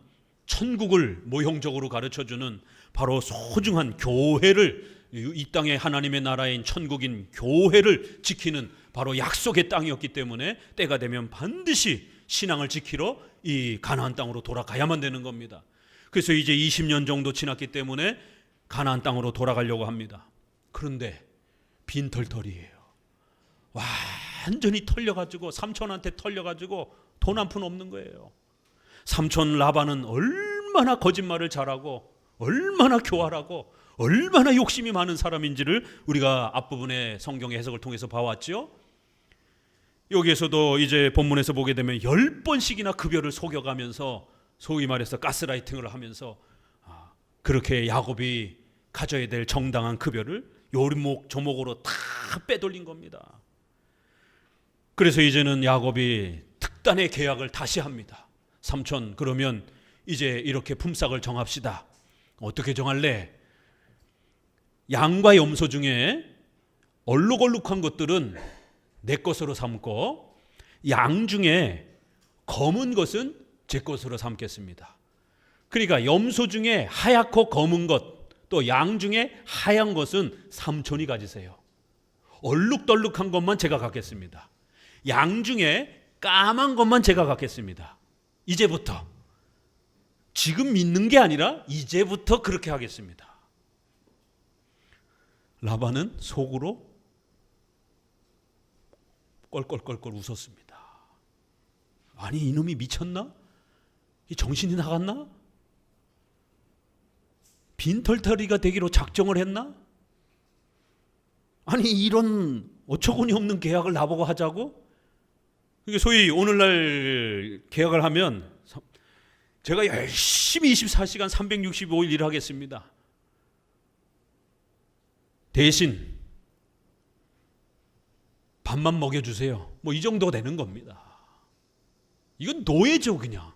천국을 모형적으로 가르쳐주는 바로 소중한 교회를, 이 땅의 하나님의 나라인 천국인 교회를 지키는 바로 약속의 땅이었기 때문에 때가 되면 반드시 신앙을 지키러 이 가나안 땅으로 돌아가야만 되는 겁니다. 그래서 이제 20년 정도 지났기 때문에 가나안 땅으로 돌아가려고 합니다. 그런데 빈털털이에요. 완전히 털려가지고, 삼촌한테 털려가지고 돈 한 푼 없는 거예요. 삼촌 라반은 얼마나 거짓말을 잘하고 얼마나 교활하고 얼마나 욕심이 많은 사람인지를 우리가 앞부분의 성경의 해석을 통해서 봐왔죠. 여기에서도 이제 본문에서 보게 되면 10번씩이나 급여를 속여가면서, 소위 말해서 가스라이팅을 하면서 그렇게 야곱이 가져야 될 정당한 급여를 요목조목으로 다 빼돌린 겁니다. 그래서 이제는 야곱이 특단의 계약을 다시 합니다. 삼촌, 그러면 이제 이렇게 품삯을 정합시다. 어떻게 정할래? 양과 염소 중에 얼룩얼룩한 것들은 내 것으로 삼고 양 중에 검은 것은 제 것으로 삼겠습니다. 그러니까 염소 중에 하얗고 검은 것, 또 양 중에 하얀 것은 삼촌이 가지세요. 얼룩덜룩한 것만 제가 갖겠습니다. 양 중에 까만 것만 제가 갖겠습니다. 이제부터, 지금 믿는 게 아니라 이제부터 그렇게 하겠습니다. 라반은 속으로 껄껄껄껄 웃었습니다. 아니, 이놈이 미쳤나? 이 정신이 나갔나? 빈털터리가 되기로 작정을 했나? 아니, 이런 어처구니 없는 계약을 나보고 하자고? 이게 소위 오늘날 계약을 하면 제가 열심히 24시간 365일 일하겠습니다. 대신 밥만 먹여주세요. 뭐 이 정도 되는 겁니다. 이건 노예죠, 그냥.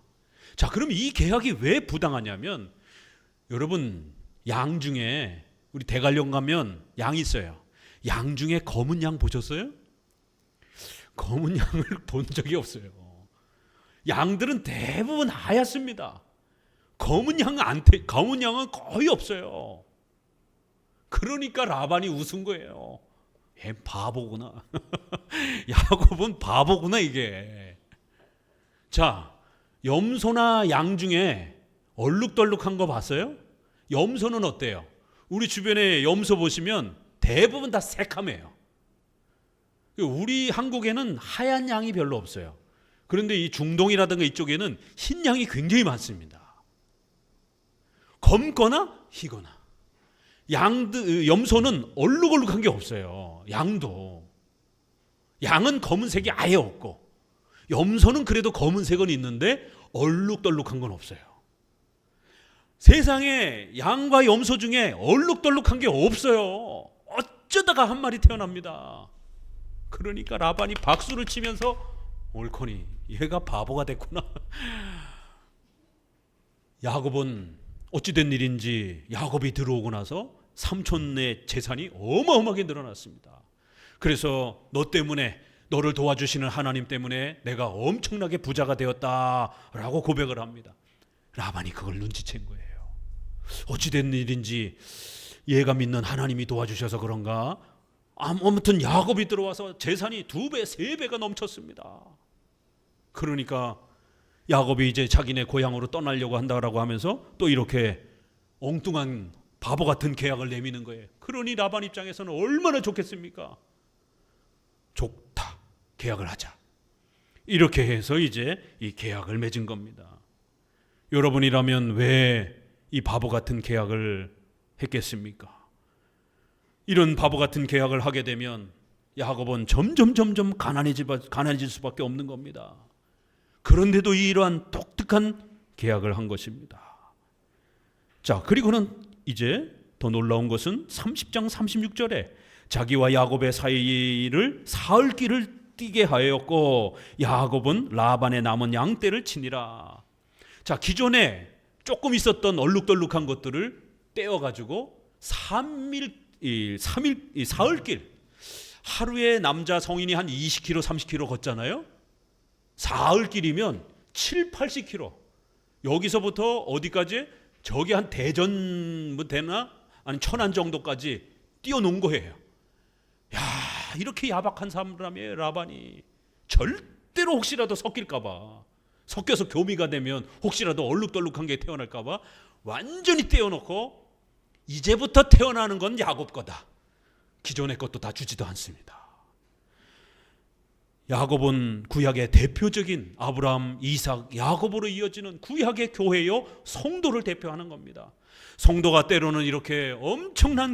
자, 그럼 이 계약이 왜 부당하냐면, 여러분, 양 중에 우리 대관령 가면 양이 있어요. 양 중에 검은 양 보셨어요? 검은 양을 본 적이 없어요. 양들은 대부분 하얗습니다. 검은 양은 거의 없어요. 그러니까 라반이 웃은 거예요. 얘 바보구나. 야곱은 바보구나 이게. 자, 염소나 양 중에 얼룩덜룩한 거 봤어요? 염소는 어때요? 우리 주변에 염소 보시면 대부분 다 새카매요. 우리 한국에는 하얀 양이 별로 없어요. 그런데 이 중동이라든가 이쪽에는 흰 양이 굉장히 많습니다. 검거나 희거나. 염소는 얼룩얼룩한 게 없어요. 양은 검은색이 아예 없고, 염소는 그래도 검은색은 있는데 얼룩덜룩한 건 없어요. 세상에 양과 염소 중에 얼룩덜룩한 게 없어요. 어쩌다가 한 마리 태어납니다. 그러니까 라반이 박수를 치면서 옳거니 얘가 바보가 됐구나. 야곱은 어찌된 일인지 야곱이 들어오고 나서 삼촌의 재산이 어마어마하게 늘어났습니다. 그래서 너 때문에, 너를 도와주시는 하나님 때문에 내가 엄청나게 부자가 되었다라고 고백을 합니다. 라반이 그걸 눈치챈 거예요. 어찌된 일인지 얘가 믿는 하나님이 도와주셔서 그런가, 아무튼 야곱이 들어와서 재산이 2배, 3배가 넘쳤습니다. 그러니까 야곱이 이제 자기네 고향으로 떠나려고 한다라고 하면서 또 이렇게 엉뚱한 바보 같은 계약을 내미는 거예요. 그러니 라반 입장에서는 얼마나 좋겠습니까? 좋다, 계약을 하자. 이렇게 해서 이제 이 계약을 맺은 겁니다. 여러분이라면 왜 이 바보 같은 계약을 했겠습니까? 이런 바보 같은 계약을 하게 되면 야곱은 점점 가난해질 수밖에 없는 겁니다. 그런데도 이러한 독특한 계약을 한 것입니다. 자, 그리고는 이제 더 놀라운 것은 30장 36절에 자기와 야곱의 사이를 사흘길을 뛰게 하였고 야곱은 라반의 남은 양떼를 치니라. 자, 기존에 조금 있었던 얼룩덜룩한 것들을 떼어가지고 사흘길, 하루에 남자 성인이 한 20km, 30km 걷잖아요. 사흘길이면 7, 80km. 여기서부터 어디까지? 저기 한 대전 되나? 아니 천안 정도까지 뛰어놓은 거예요. 야, 이렇게 야박한 사람이에요, 라반이. 절대로 혹시라도 섞일까봐, 섞여서 교미가 되면 혹시라도 얼룩덜룩한 게 태어날까봐 완전히 떼어놓고 이제부터 태어나는 건 야곱 거다. 기존의 것도 다 주지도 않습니다. 야곱은 구약의 대표적인 아브라함, 이삭, 야곱으로 이어지는 구약의 교회요, 성도를 대표하는 겁니다. 성도가 때로는 이렇게 엄청난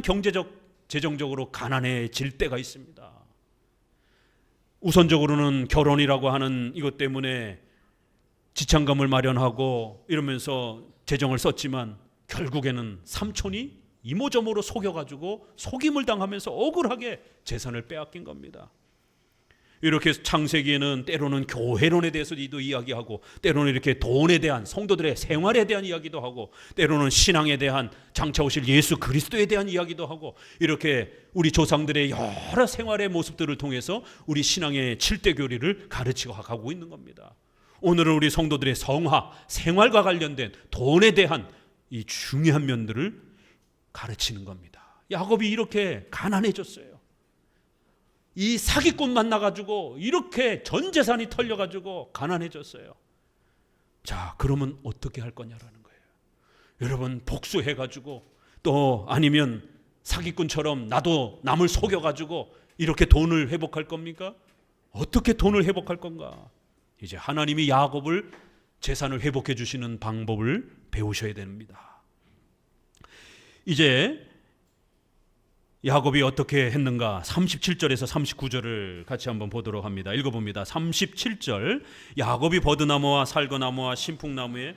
재정적으로 가난해질 때가 있습니다. 우선적으로는 결혼이라고 하는 이것 때문에 지참금을 마련하고 이러면서 재정을 썼지만 결국에는 삼촌이 이모저모로 속여가지고 속임을 당하면서 억울하게 재산을 빼앗긴 겁니다. 이렇게 창세기에는 때로는 교회론에 대해서도 이야기하고, 때로는 이렇게 돈에 대한, 성도들의 생활에 대한 이야기도 하고, 때로는 신앙에 대한, 장차 오실 예수 그리스도에 대한 이야기도 하고, 이렇게 우리 조상들의 여러 생활의 모습들을 통해서 우리 신앙의 7대 교리를 가르치고 가고 있는 겁니다. 오늘은 우리 성도들의 성화, 생활과 관련된 돈에 대한 이 중요한 면들을 가르치는 겁니다. 야곱이 이렇게 가난해졌어요. 이 사기꾼 만나가지고 이렇게 전 재산이 털려가지고 가난해졌어요. 자, 그러면 어떻게 할 거냐라는 거예요. 여러분, 복수해가지고 또 아니면 사기꾼처럼 나도 남을 속여가지고 이렇게 돈을 회복할 겁니까? 어떻게 돈을 회복할 건가? 이제 하나님이 야곱을 재산을 회복해 주시는 방법을 배우셔야 됩니다. 이제 야곱이 어떻게 했는가? 37절에서 39절을 같이 한번 보도록 합니다. 읽어봅니다. 37절, 야곱이 버드나무와 살거나무와 신풍나무에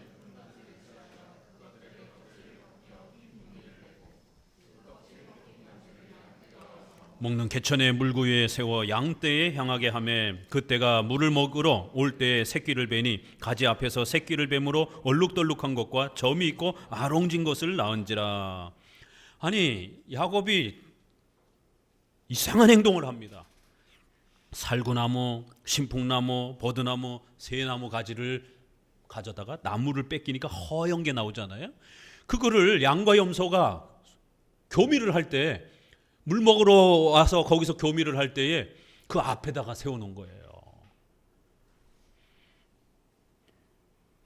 먹는 개천의 물구유에 세워 양떼에 향하게 하매 그때가 물을 먹으러 올 때에 새끼를 베니 가지 앞에서 새끼를 뱀으로 얼룩덜룩한 것과 점이 있고 아롱진 것을 낳은지라. 아니, 야곱이 이상한 행동을 합니다. 살구나무, 신풍나무, 버드나무, 새나무 가지를 가져다가 나무를 뺏기니까 허연 게 나오잖아요. 그거를 양과 염소가 교미를 할 때, 물 먹으러 와서 거기서 교미를 할 때에 그 앞에다가 세워놓은 거예요.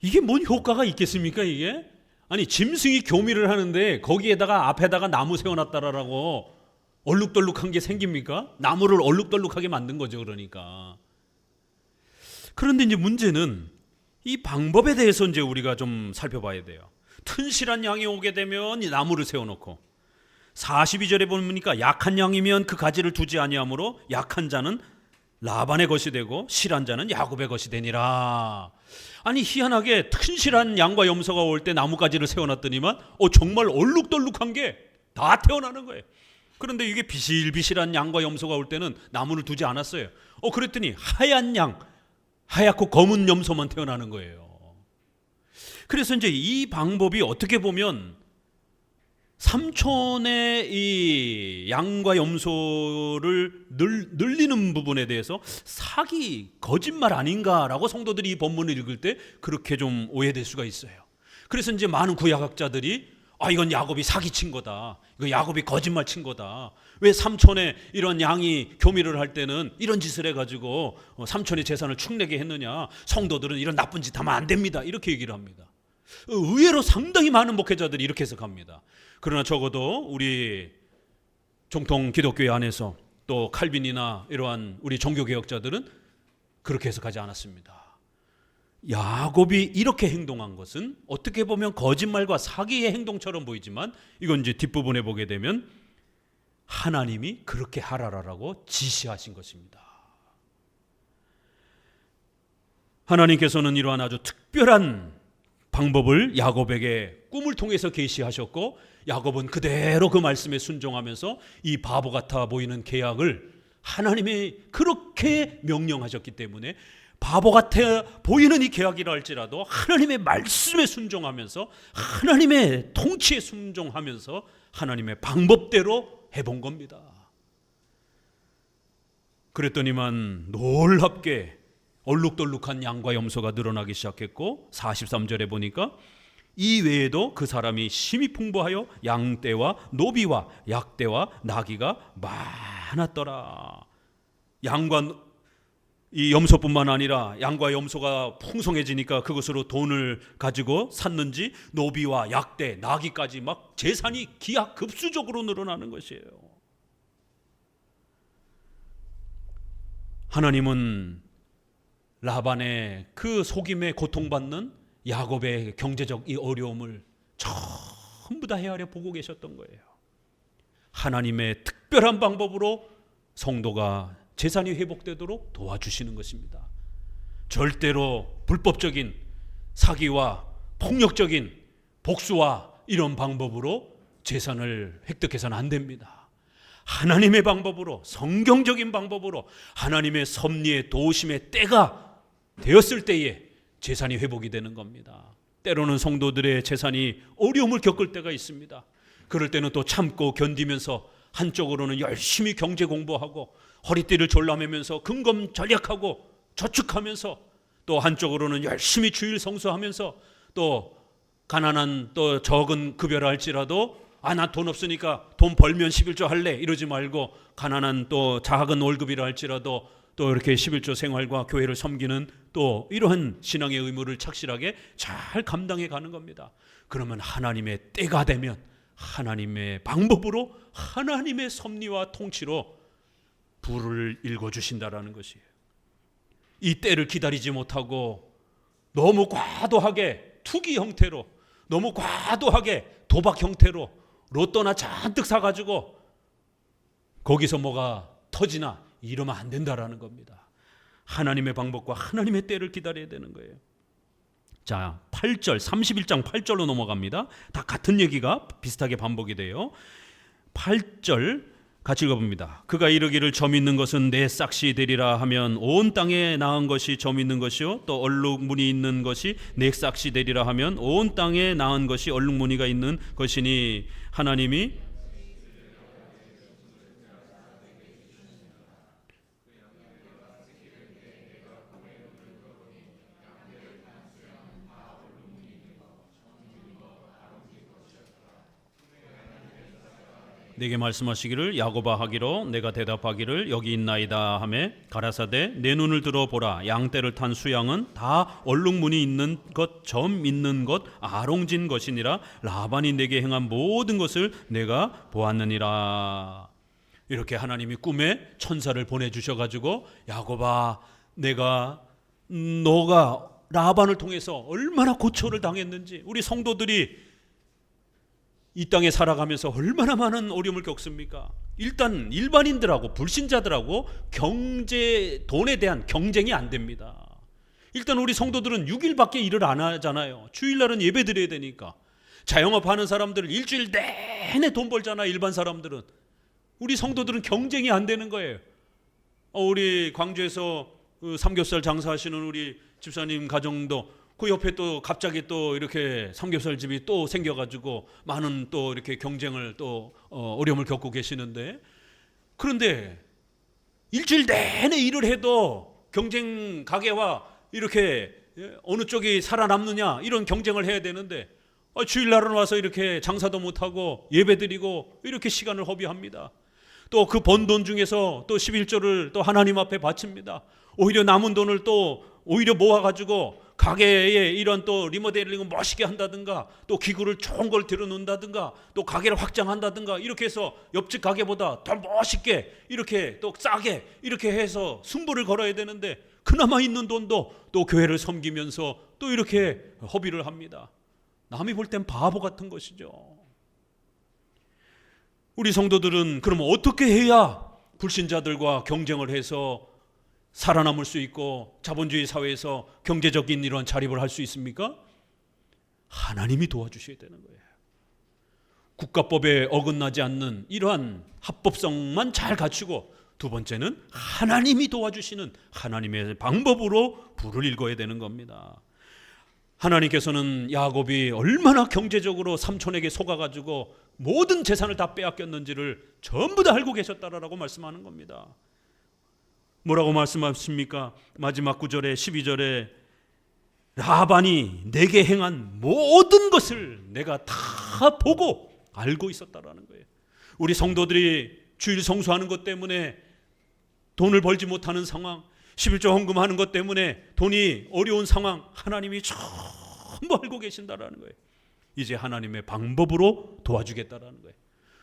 이게 뭔 효과가 있겠습니까 이게? 아니 짐승이 교미를 하는데 거기에다가 앞에다가 나무 세워놨다라고 얼룩덜룩한 게 생깁니까? 나무를 얼룩덜룩하게 만든 거죠. 그러니까. 그런데 이제 문제는 이 방법에 대해서 이제 우리가 좀 살펴봐야 돼요. 튼실한 양이 오게 되면 이 나무를 세워놓고, 42절에 보니까 약한 양이면 그 가지를 두지 아니하므로 약한 자는 라반의 것이 되고 실한 자는 야곱의 것이 되니라. 아니 희한하게 튼실한 양과 염소가 올 때 나뭇가지를 세워놨더니만 정말 얼룩덜룩한 게 다 태어나는 거예요. 그런데 이게 비실비실한 양과 염소가 올 때는 나무를 두지 않았어요. 그랬더니 하얀 양, 하얗고 검은 염소만 태어나는 거예요. 그래서 이제 이 방법이 어떻게 보면 삼촌의 이 양과 염소를 늘리는 부분에 대해서 사기, 거짓말 아닌가라고 성도들이 이 본문을 읽을 때 그렇게 좀 오해될 수가 있어요. 그래서 이제 많은 구약학자들이 이건 야곱이 사기친 거다. 이거 야곱이 거짓말 친 거다. 왜 삼촌의 이런 양이 교미를 할 때는 이런 짓을 해가지고 삼촌의 재산을 축내게 했느냐. 성도들은 이런 나쁜 짓 하면 안 됩니다. 이렇게 얘기를 합니다. 의외로 상당히 많은 목회자들이 이렇게 해석합니다. 그러나 적어도 우리 정통 기독교회 안에서 또 칼빈이나 이러한 우리 종교개혁자들은 그렇게 해석하지 않았습니다. 야곱이 이렇게 행동한 것은 어떻게 보면 거짓말과 사기의 행동처럼 보이지만 이건 이제 뒷부분에 보게 되면 하나님이 그렇게 하라라고 지시하신 것입니다. 하나님께서는 이러한 아주 특별한 방법을 야곱에게 꿈을 통해서 계시하셨고, 야곱은 그대로 그 말씀에 순종하면서 이 바보 같아 보이는 계약을 하나님이 그렇게 명령하셨기 때문에 바보 같아 보이는 이 계약이라 할지라도 하나님의 말씀에 순종하면서 하나님의 통치에 순종하면서 하나님의 방법대로 해본 겁니다. 그랬더니만 놀랍게 얼룩덜룩한 양과 염소가 늘어나기 시작했고, 43절에 보니까 이 외에도 그 사람이 심히 풍부하여 양떼와 노비와 약떼와 나귀가 많았더라. 양과 이 염소뿐만 아니라 양과 염소가 풍성해지니까 그것으로 돈을 가지고 샀는지 노비와 약대, 나귀까지 막 재산이 기하급수적으로 늘어나는 것이에요. 하나님은 라반의 그 속임에 고통받는 야곱의 경제적 이 어려움을 전부 다 헤아려 보고 계셨던 거예요. 하나님의 특별한 방법으로 성도가 재산이 회복되도록 도와주시는 것입니다. 절대로 불법적인 사기와 폭력적인 복수와 이런 방법으로 재산을 획득해서는 안 됩니다. 하나님의 방법으로, 성경적인 방법으로 하나님의 섭리의 도우심의 때가 되었을 때에 재산이 회복이 되는 겁니다. 때로는 성도들의 재산이 어려움을 겪을 때가 있습니다. 그럴 때는 또 참고 견디면서 한쪽으로는 열심히 경제 공부하고 허리띠를 졸라매면서 근검절약하고 저축하면서 또 한쪽으로는 열심히 주일 성수하면서 또 가난한 또 적은 급여라 할지라도 나 돈 없으니까 돈 벌면 11조 할래 이러지 말고 가난한 또 작은 월급이라 할지라도 또 이렇게 11조 생활과 교회를 섬기는 또 이러한 신앙의 의무를 착실하게 잘 감당해 가는 겁니다. 그러면 하나님의 때가 되면 하나님의 방법으로 하나님의 섭리와 통치로 부를 읽어주신다라는 것이에요. 이 때를 기다리지 못하고 너무 과도하게 투기 형태로, 너무 과도하게 도박 형태로 로또나 잔뜩 사가지고 거기서 뭐가 터지나 이러면 안 된다라는 겁니다. 하나님의 방법과 하나님의 때를 기다려야 되는 거예요. 자, 8절, 31장 8절로 넘어갑니다. 다 같은 얘기가 비슷하게 반복이 돼요. 8절 같이 읽어봅니다. 그가 이르기를 점 있는 것은 내 싹시 되리라 하면 온 땅에 나은 것이 점 있는 것이요 또 얼룩무늬 있는 것이 내 싹시 되리라 하면 온 땅에 나은 것이 얼룩무늬가 있는 것이니 하나님이 내게 말씀하시기를 야고바 하기로 내가 대답하기를 여기 있나이다 하매 가라사대 내 눈을 들어보라 양떼를 탄 수양은 다 얼룩무늬 있는 것 점 있는 것 아롱진 것이니라 라반이 내게 행한 모든 것을 내가 보았느니라. 이렇게 하나님이 꿈에 천사를 보내주셔가지고 야고바 너가 라반을 통해서 얼마나 고초를 당했는지, 우리 성도들이 이 땅에 살아가면서 얼마나 많은 어려움을 겪습니까? 일단 일반인들하고 불신자들하고 돈에 대한 경쟁이 안 됩니다. 일단 우리 성도들은 6일밖에 일을 안 하잖아요. 주일날은 예배 드려야 되니까. 자영업하는 사람들은 일주일 내내 돈 벌잖아요. 일반 사람들은. 우리 성도들은 경쟁이 안 되는 거예요. 우리 광주에서 삼겹살 장사하시는 우리 집사님 가정도 그 옆에 또 갑자기 또 이렇게 삼겹살 집이 또 생겨가지고 많은 또 이렇게 경쟁을 또 어려움을 겪고 계시는데, 그런데 일주일 내내 일을 해도 경쟁 가게와 이렇게 어느 쪽이 살아남느냐 이런 경쟁을 해야 되는데 주일날은 와서 이렇게 장사도 못하고 예배드리고 이렇게 시간을 허비합니다. 또 그 번 돈 중에서 또 11조를 또 하나님 앞에 바칩니다. 오히려 남은 돈을 또 오히려 모아가지고 가게에 이런 또 리모델링을 멋있게 한다든가, 또 기구를 좋은 걸 들여놓는다든가, 또 가게를 확장한다든가, 이렇게 해서 옆집 가게보다 더 멋있게 이렇게 또 싸게 이렇게 해서 승부를 걸어야 되는데, 그나마 있는 돈도 또 교회를 섬기면서 또 이렇게 허비를 합니다. 남이 볼 땐 바보 같은 것이죠. 우리 성도들은 그러면 어떻게 해야 불신자들과 경쟁을 해서 살아남을 수 있고 자본주의 사회에서 경제적인 이런 자립을 할 수 있습니까? 하나님이 도와주셔야 되는 거예요. 국가법에 어긋나지 않는 이러한 합법성만 잘 갖추고, 두 번째는 하나님이 도와주시는 하나님의 방법으로 불을 일궈야 되는 겁니다. 하나님께서는 야곱이 얼마나 경제적으로 삼촌에게 속아가지고 모든 재산을 다 빼앗겼는지를 전부 다 알고 계셨다라고 말씀하는 겁니다. 뭐라고 말씀하십니까? 마지막 9절에 12절에 라반이 내게 행한 모든 것을 내가 다 보고 알고 있었다라는 거예요. 우리 성도들이 주일 성수하는 것 때문에 돈을 벌지 못하는 상황, 11조 헌금하는 것 때문에 돈이 어려운 상황, 하나님이 전부 알고 계신다라는 거예요. 이제 하나님의 방법으로 도와주겠다라는 거예요.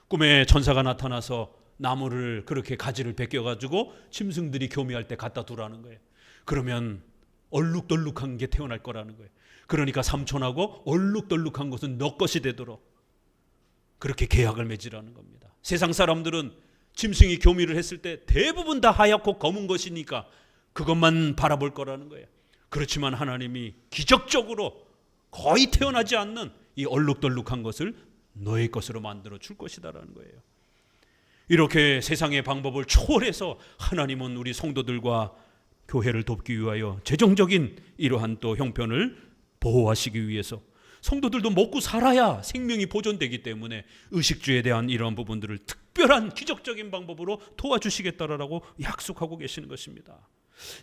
꿈에 천사가 나타나서 나무를 그렇게 가지를 베껴가지고 짐승들이 교미할 때 갖다 두라는 거예요. 그러면 얼룩덜룩한 게 태어날 거라는 거예요. 그러니까 삼촌하고 얼룩덜룩한 것은 너 것이 되도록 그렇게 계약을 맺으라는 겁니다. 세상 사람들은 짐승이 교미를 했을 때 대부분 다 하얗고 검은 것이니까 그것만 바라볼 거라는 거예요. 그렇지만 하나님이 기적적으로 거의 태어나지 않는 이 얼룩덜룩한 것을 너의 것으로 만들어 줄 것이다라는 거예요. 이렇게 세상의 방법을 초월해서 하나님은 우리 성도들과 교회를 돕기 위하여 재정적인 이러한 또 형편을 보호하시기 위해서, 성도들도 먹고 살아야 생명이 보존되기 때문에 의식주에 대한 이러한 부분들을 특별한 기적적인 방법으로 도와주시겠다라고 약속하고 계시는 것입니다.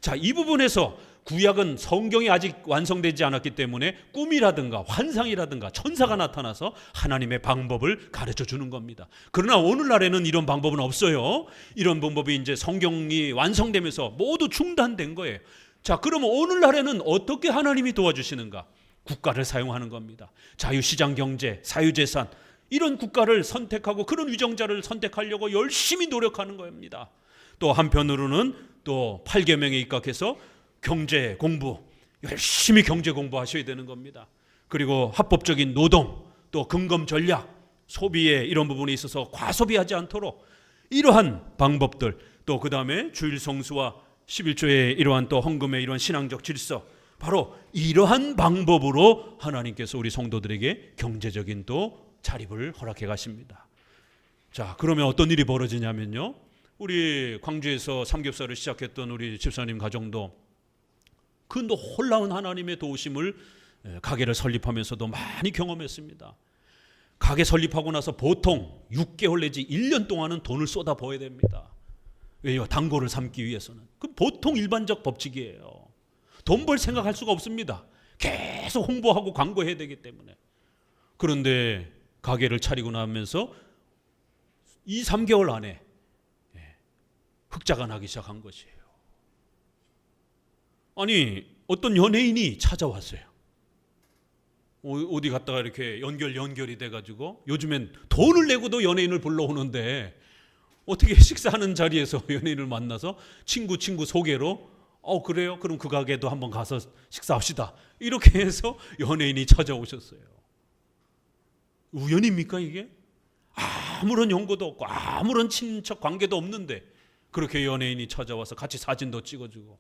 자, 이 부분에서 구약은 성경이 아직 완성되지 않았기 때문에 꿈이라든가 환상이라든가 천사가 나타나서 하나님의 방법을 가르쳐 주는 겁니다. 그러나 오늘날에는 이런 방법은 없어요. 이런 방법이 이제 성경이 완성되면서 모두 중단된 거예요. 자, 그러면 오늘날에는 어떻게 하나님이 도와주시는가? 국가를 사용하는 겁니다. 자유시장 경제, 사유재산, 이런 국가를 선택하고 그런 위정자를 선택하려고 열심히 노력하는 겁니다. 또 한편으로는 또 8계명에 입각해서 경제 공부, 열심히 경제 공부하셔야 되는 겁니다. 그리고 합법적인 노동, 또 금검 전략, 소비에 이런 부분에 있어서 과소비하지 않도록 이러한 방법들, 또 그 다음에 주일 성수와 11조의 이러한 또 헌금의 이러한 신앙적 질서, 바로 이러한 방법으로 하나님께서 우리 성도들에게 경제적인 또 자립을 허락해 가십니다. 자, 그러면 어떤 일이 벌어지냐면요, 우리 광주에서 삼겹살을 시작했던 우리 집사님 가정도 그 놀라운 하나님의 도우심을 가게를 설립하면서도 많이 경험했습니다. 가게 설립하고 나서 보통 6개월 내지 1년 동안은 돈을 쏟아부어야 됩니다. 왜요? 단골을 삼기 위해서는. 그 보통 일반적 법칙이에요. 돈 벌 생각할 수가 없습니다. 계속 홍보하고 광고해야 되기 때문에. 그런데 가게를 차리고 나면서 2, 3개월 안에 흑자가 나기 시작한 것이에요. 아니 어떤 연예인이 찾아왔어요. 어디 갔다가 이렇게 연결이 돼가지고 요즘엔 돈을 내고도 연예인을 불러오는데 어떻게 식사하는 자리에서 연예인을 만나서 친구 소개로 그래요? 그럼 그 가게도 한번 가서 식사합시다. 이렇게 해서 연예인이 찾아오셨어요. 우연입니까 이게? 아무런 연고도 없고 아무런 친척 관계도 없는데 그렇게 연예인이 찾아와서 같이 사진도 찍어주고.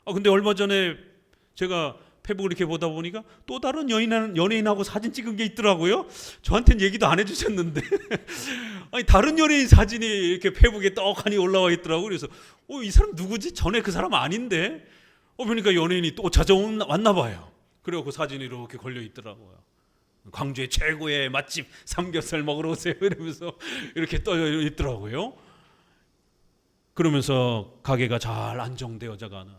근데 얼마 전에 제가 페북을 이렇게 보다 보니까 또 다른 연예인하고 사진 찍은 게 있더라고요. 저한테는 얘기도 안 해주셨는데 아니 다른 연예인 사진이 이렇게 페북에 떡하니 올라와 있더라고요. 그래서 이 사람 누구지? 전에 그 사람 아닌데 보니까 연예인이 또 찾아왔나 봐요. 그리고 그 사진이 이렇게 걸려 있더라고요. 광주의 최고의 맛집 삼겹살 먹으러 오세요 이러면서 이렇게 떠 있더라고요. 그러면서 가게가 잘 안정되어져 가는,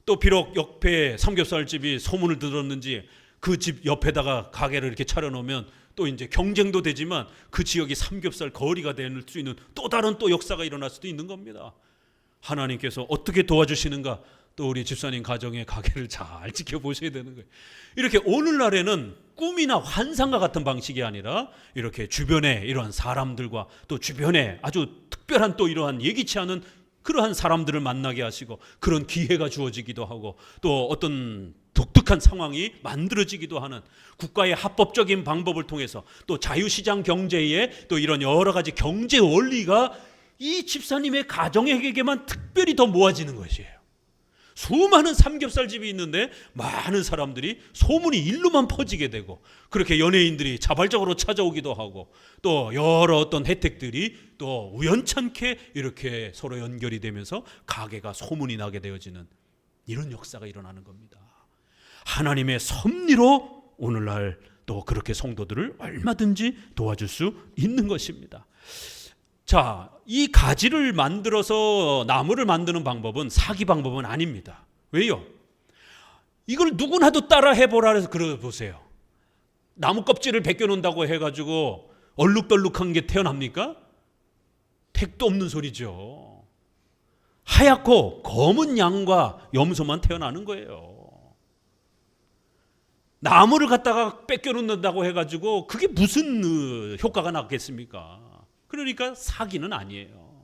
또 비록 옆에 삼겹살집이 소문을 들었는지 그 집 옆에다가 가게를 이렇게 차려놓으면 또 이제 경쟁도 되지만 그 지역이 삼겹살 거리가 될 수 있는 또 다른 또 역사가 일어날 수도 있는 겁니다. 하나님께서 어떻게 도와주시는가, 또 우리 집사님 가정의 가게를 잘 지켜보셔야 되는 거예요. 이렇게 오늘날에는 꿈이나 환상과 같은 방식이 아니라 이렇게 주변에 이러한 사람들과 또 주변에 아주 특별한 또 이러한 예기치 않은 그러한 사람들을 만나게 하시고 그런 기회가 주어지기도 하고 또 어떤 독특한 상황이 만들어지기도 하는 국가의 합법적인 방법을 통해서 또 자유시장 경제의 또 이런 여러 가지 경제 원리가 이 집사님의 가정에게만 특별히 더 모아지는 것이에요. 수많은 삼겹살집이 있는데 많은 사람들이 소문이 일로만 퍼지게 되고 그렇게 연예인들이 자발적으로 찾아오기도 하고 또 여러 어떤 혜택들이 또 우연찮게 이렇게 서로 연결이 되면서 가게가 소문이 나게 되어지는 이런 역사가 일어나는 겁니다. 하나님의 섭리로 오늘날 또 그렇게 성도들을 얼마든지 도와줄 수 있는 것입니다. 자, 이 가지를 만들어서 나무를 만드는 방법은 사기 방법은 아닙니다. 왜요? 이걸 누구나도 따라 해보라 해서 그러보세요. 나무 껍질을 벗겨놓는다고 해가지고 얼룩덜룩한 게 태어납니까? 택도 없는 소리죠. 하얗고 검은 양과 염소만 태어나는 거예요. 나무를 갖다가 벗겨놓는다고 해가지고 그게 무슨 효과가 나겠습니까? 그러니까 사기는 아니에요.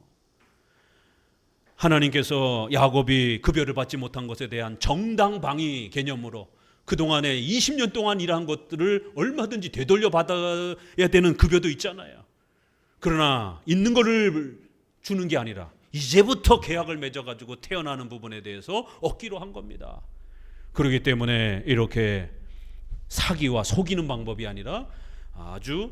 하나님께서 야곱이 급여를 받지 못한 것에 대한 정당방위 개념으로 그동안에 20년 동안 일한 것들을 얼마든지 되돌려 받아야 되는 급여도 있잖아요. 그러나 있는 거를 주는 게 아니라 이제부터 계약을 맺어가지고 태어나는 부분에 대해서 얻기로 한 겁니다. 그렇기 때문에 이렇게 사기와 속이는 방법이 아니라 아주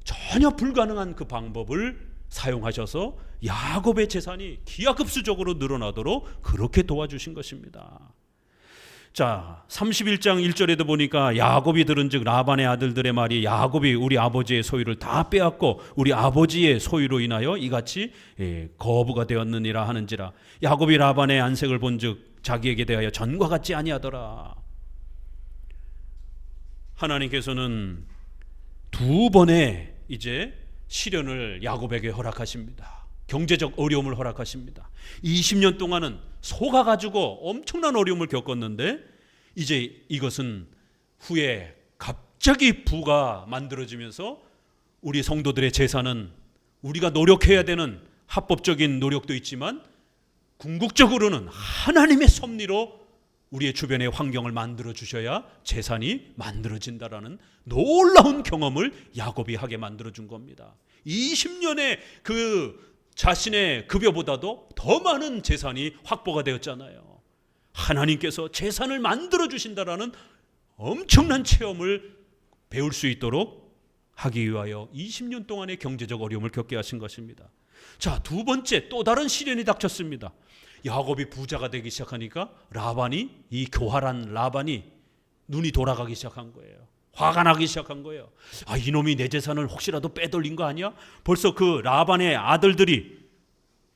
전혀 불가능한 그 방법을 사용하셔서 야곱의 재산이 기하급수적으로 늘어나도록 그렇게 도와주신 것입니다. 자, 31장 1절에도 보니까 야곱이 들은즉 라반의 아들들의 말이 야곱이 우리 아버지의 소유를 다 빼앗고 우리 아버지의 소유로 인하여 이같이 거부가 되었느니라 하는지라. 야곱이 라반의 안색을 본즉 자기에게 대하여 전과 같지 아니하더라. 하나님께서는 두 번의 이제 시련을 야곱에게 허락하십니다. 경제적 어려움을 허락하십니다. 20년 동안은 속아가지고 엄청난 어려움을 겪었는데 이제 이것은 후에 갑자기 부가 만들어지면서 우리 성도들의 재산은 우리가 노력해야 되는 합법적인 노력도 있지만 궁극적으로는 하나님의 섭리로 우리의 주변의 환경을 만들어 주셔야 재산이 만들어진다라는 놀라운 경험을 야곱이 하게 만들어 준 겁니다. 20년의 그 자신의 급여보다도 더 많은 재산이 확보가 되었잖아요. 하나님께서 재산을 만들어 주신다라는 엄청난 체험을 배울 수 있도록 하기 위하여 20년 동안의 경제적 어려움을 겪게 하신 것입니다. 자, 두 번째 또 다른 시련이 닥쳤습니다. 야곱이 부자가 되기 시작하니까 이 교활한 라반이 눈이 돌아가기 시작한 거예요. 화가 나기 시작한 거예요. 이놈이 내 재산을 혹시라도 빼돌린 거 아니야? 벌써 그 라반의 아들들이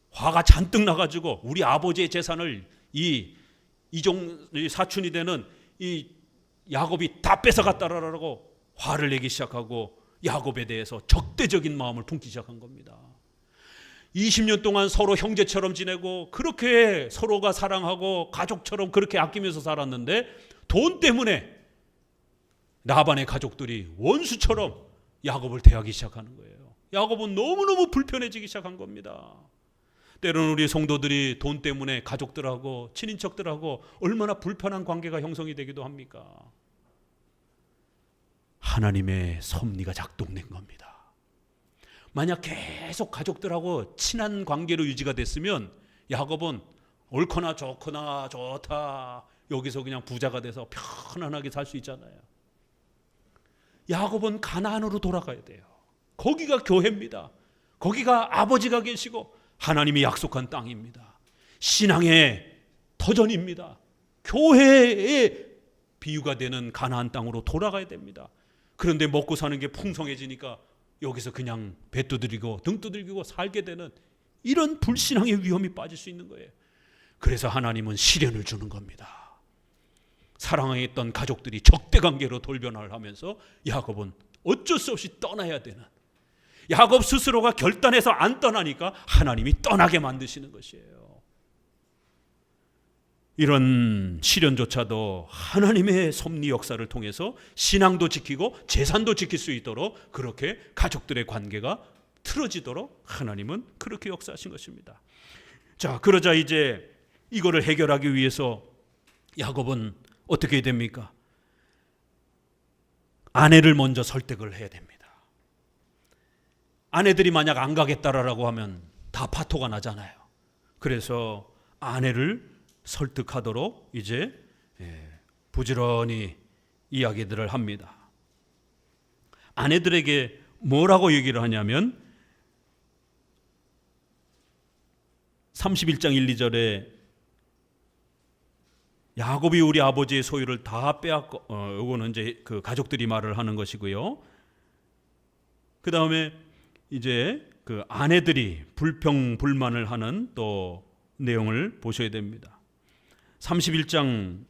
화가 잔뜩 나가지고 우리 아버지의 재산을 이 사촌이 되는 이 야곱이 다 뺏어갔다라고 화를 내기 시작하고 야곱에 대해서 적대적인 마음을 품기 시작한 겁니다. 20년 동안 서로 형제처럼 지내고 그렇게 서로가 사랑하고 가족처럼 그렇게 아끼면서 살았는데 돈 때문에 라반의 가족들이 원수처럼 야곱을 대하기 시작하는 거예요. 야곱은 너무너무 불편해지기 시작한 겁니다. 때로는 우리 성도들이 돈 때문에 가족들하고 친인척들하고 얼마나 불편한 관계가 형성이 되기도 합니까? 하나님의 섭리가 작동된 겁니다. 만약 계속 가족들하고 친한 관계로 유지가 됐으면 야곱은 옳거나 좋거나 좋다 여기서 그냥 부자가 돼서 편안하게 살 수 있잖아요. 야곱은 가나안으로 돌아가야 돼요. 거기가 교회입니다. 거기가 아버지가 계시고 하나님이 약속한 땅입니다. 신앙의 터전입니다. 교회의 비유가 되는 가나안 땅으로 돌아가야 됩니다. 그런데 먹고 사는 게 풍성해지니까 여기서 그냥 배 두드리고 등 두드리고 살게 되는 이런 불신앙의 위험이 빠질 수 있는 거예요. 그래서 하나님은 시련을 주는 겁니다. 사랑했던 가족들이 적대관계로 돌변을 하면서 야곱은 어쩔 수 없이 떠나야 되는, 야곱 스스로가 결단해서 안 떠나니까 하나님이 떠나게 만드시는 것이에요. 이런 시련조차도 하나님의 섭리 역사를 통해서 신앙도 지키고 재산도 지킬 수 있도록 그렇게 가족들의 관계가 틀어지도록 하나님은 그렇게 역사하신 것입니다. 자, 그러자 이제 이거를 해결하기 위해서 야곱은 어떻게 됩니까? 아내를 먼저 설득을 해야 됩니다. 아내들이 만약 안 가겠다라고 하면 다 파토가 나잖아요. 그래서 아내를 설득하도록 이제 부지런히 이야기들을 합니다. 아내들에게 뭐라고 얘기를 하냐면 31장 1, 2절에 야곱이 우리 아버지의 소유를 다 빼앗고, 이거는 이제 그 가족들이 말을 하는 것이고요. 그 다음에 이제 그 아내들이 불평불만을 하는 또 내용을 보셔야 됩니다. 31장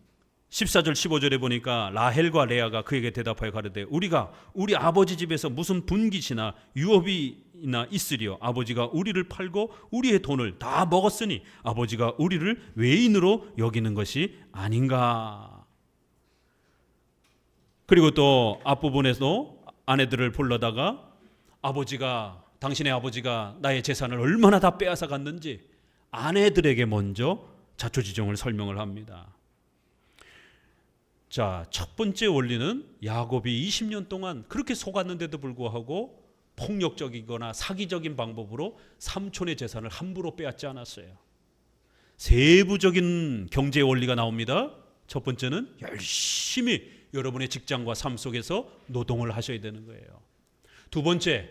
14절 15절에 보니까 라헬과 레아가 그에게 대답하여 가로되 우리가 우리 아버지 집에서 무슨 분깃이나 유업이나 있으리요. 아버지가 우리를 팔고 우리의 돈을 다 먹었으니 아버지가 우리를 외인으로 여기는 것이 아닌가. 그리고 또 앞부분에서 아내들을 불러다가 당신의 아버지가 나의 재산을 얼마나 다 빼앗아 갔는지 아내들에게 먼저 자초지종을 설명을 합니다. 자, 첫 번째 원리는 야곱이 20년 동안 그렇게 속았는데도 불구하고 폭력적이거나 사기적인 방법으로 삼촌의 재산을 함부로 빼앗지 않았어요. 세부적인 경제 원리가 나옵니다. 첫 번째는 열심히 여러분의 직장과 삶 속에서 노동을 하셔야 되는 거예요. 두 번째,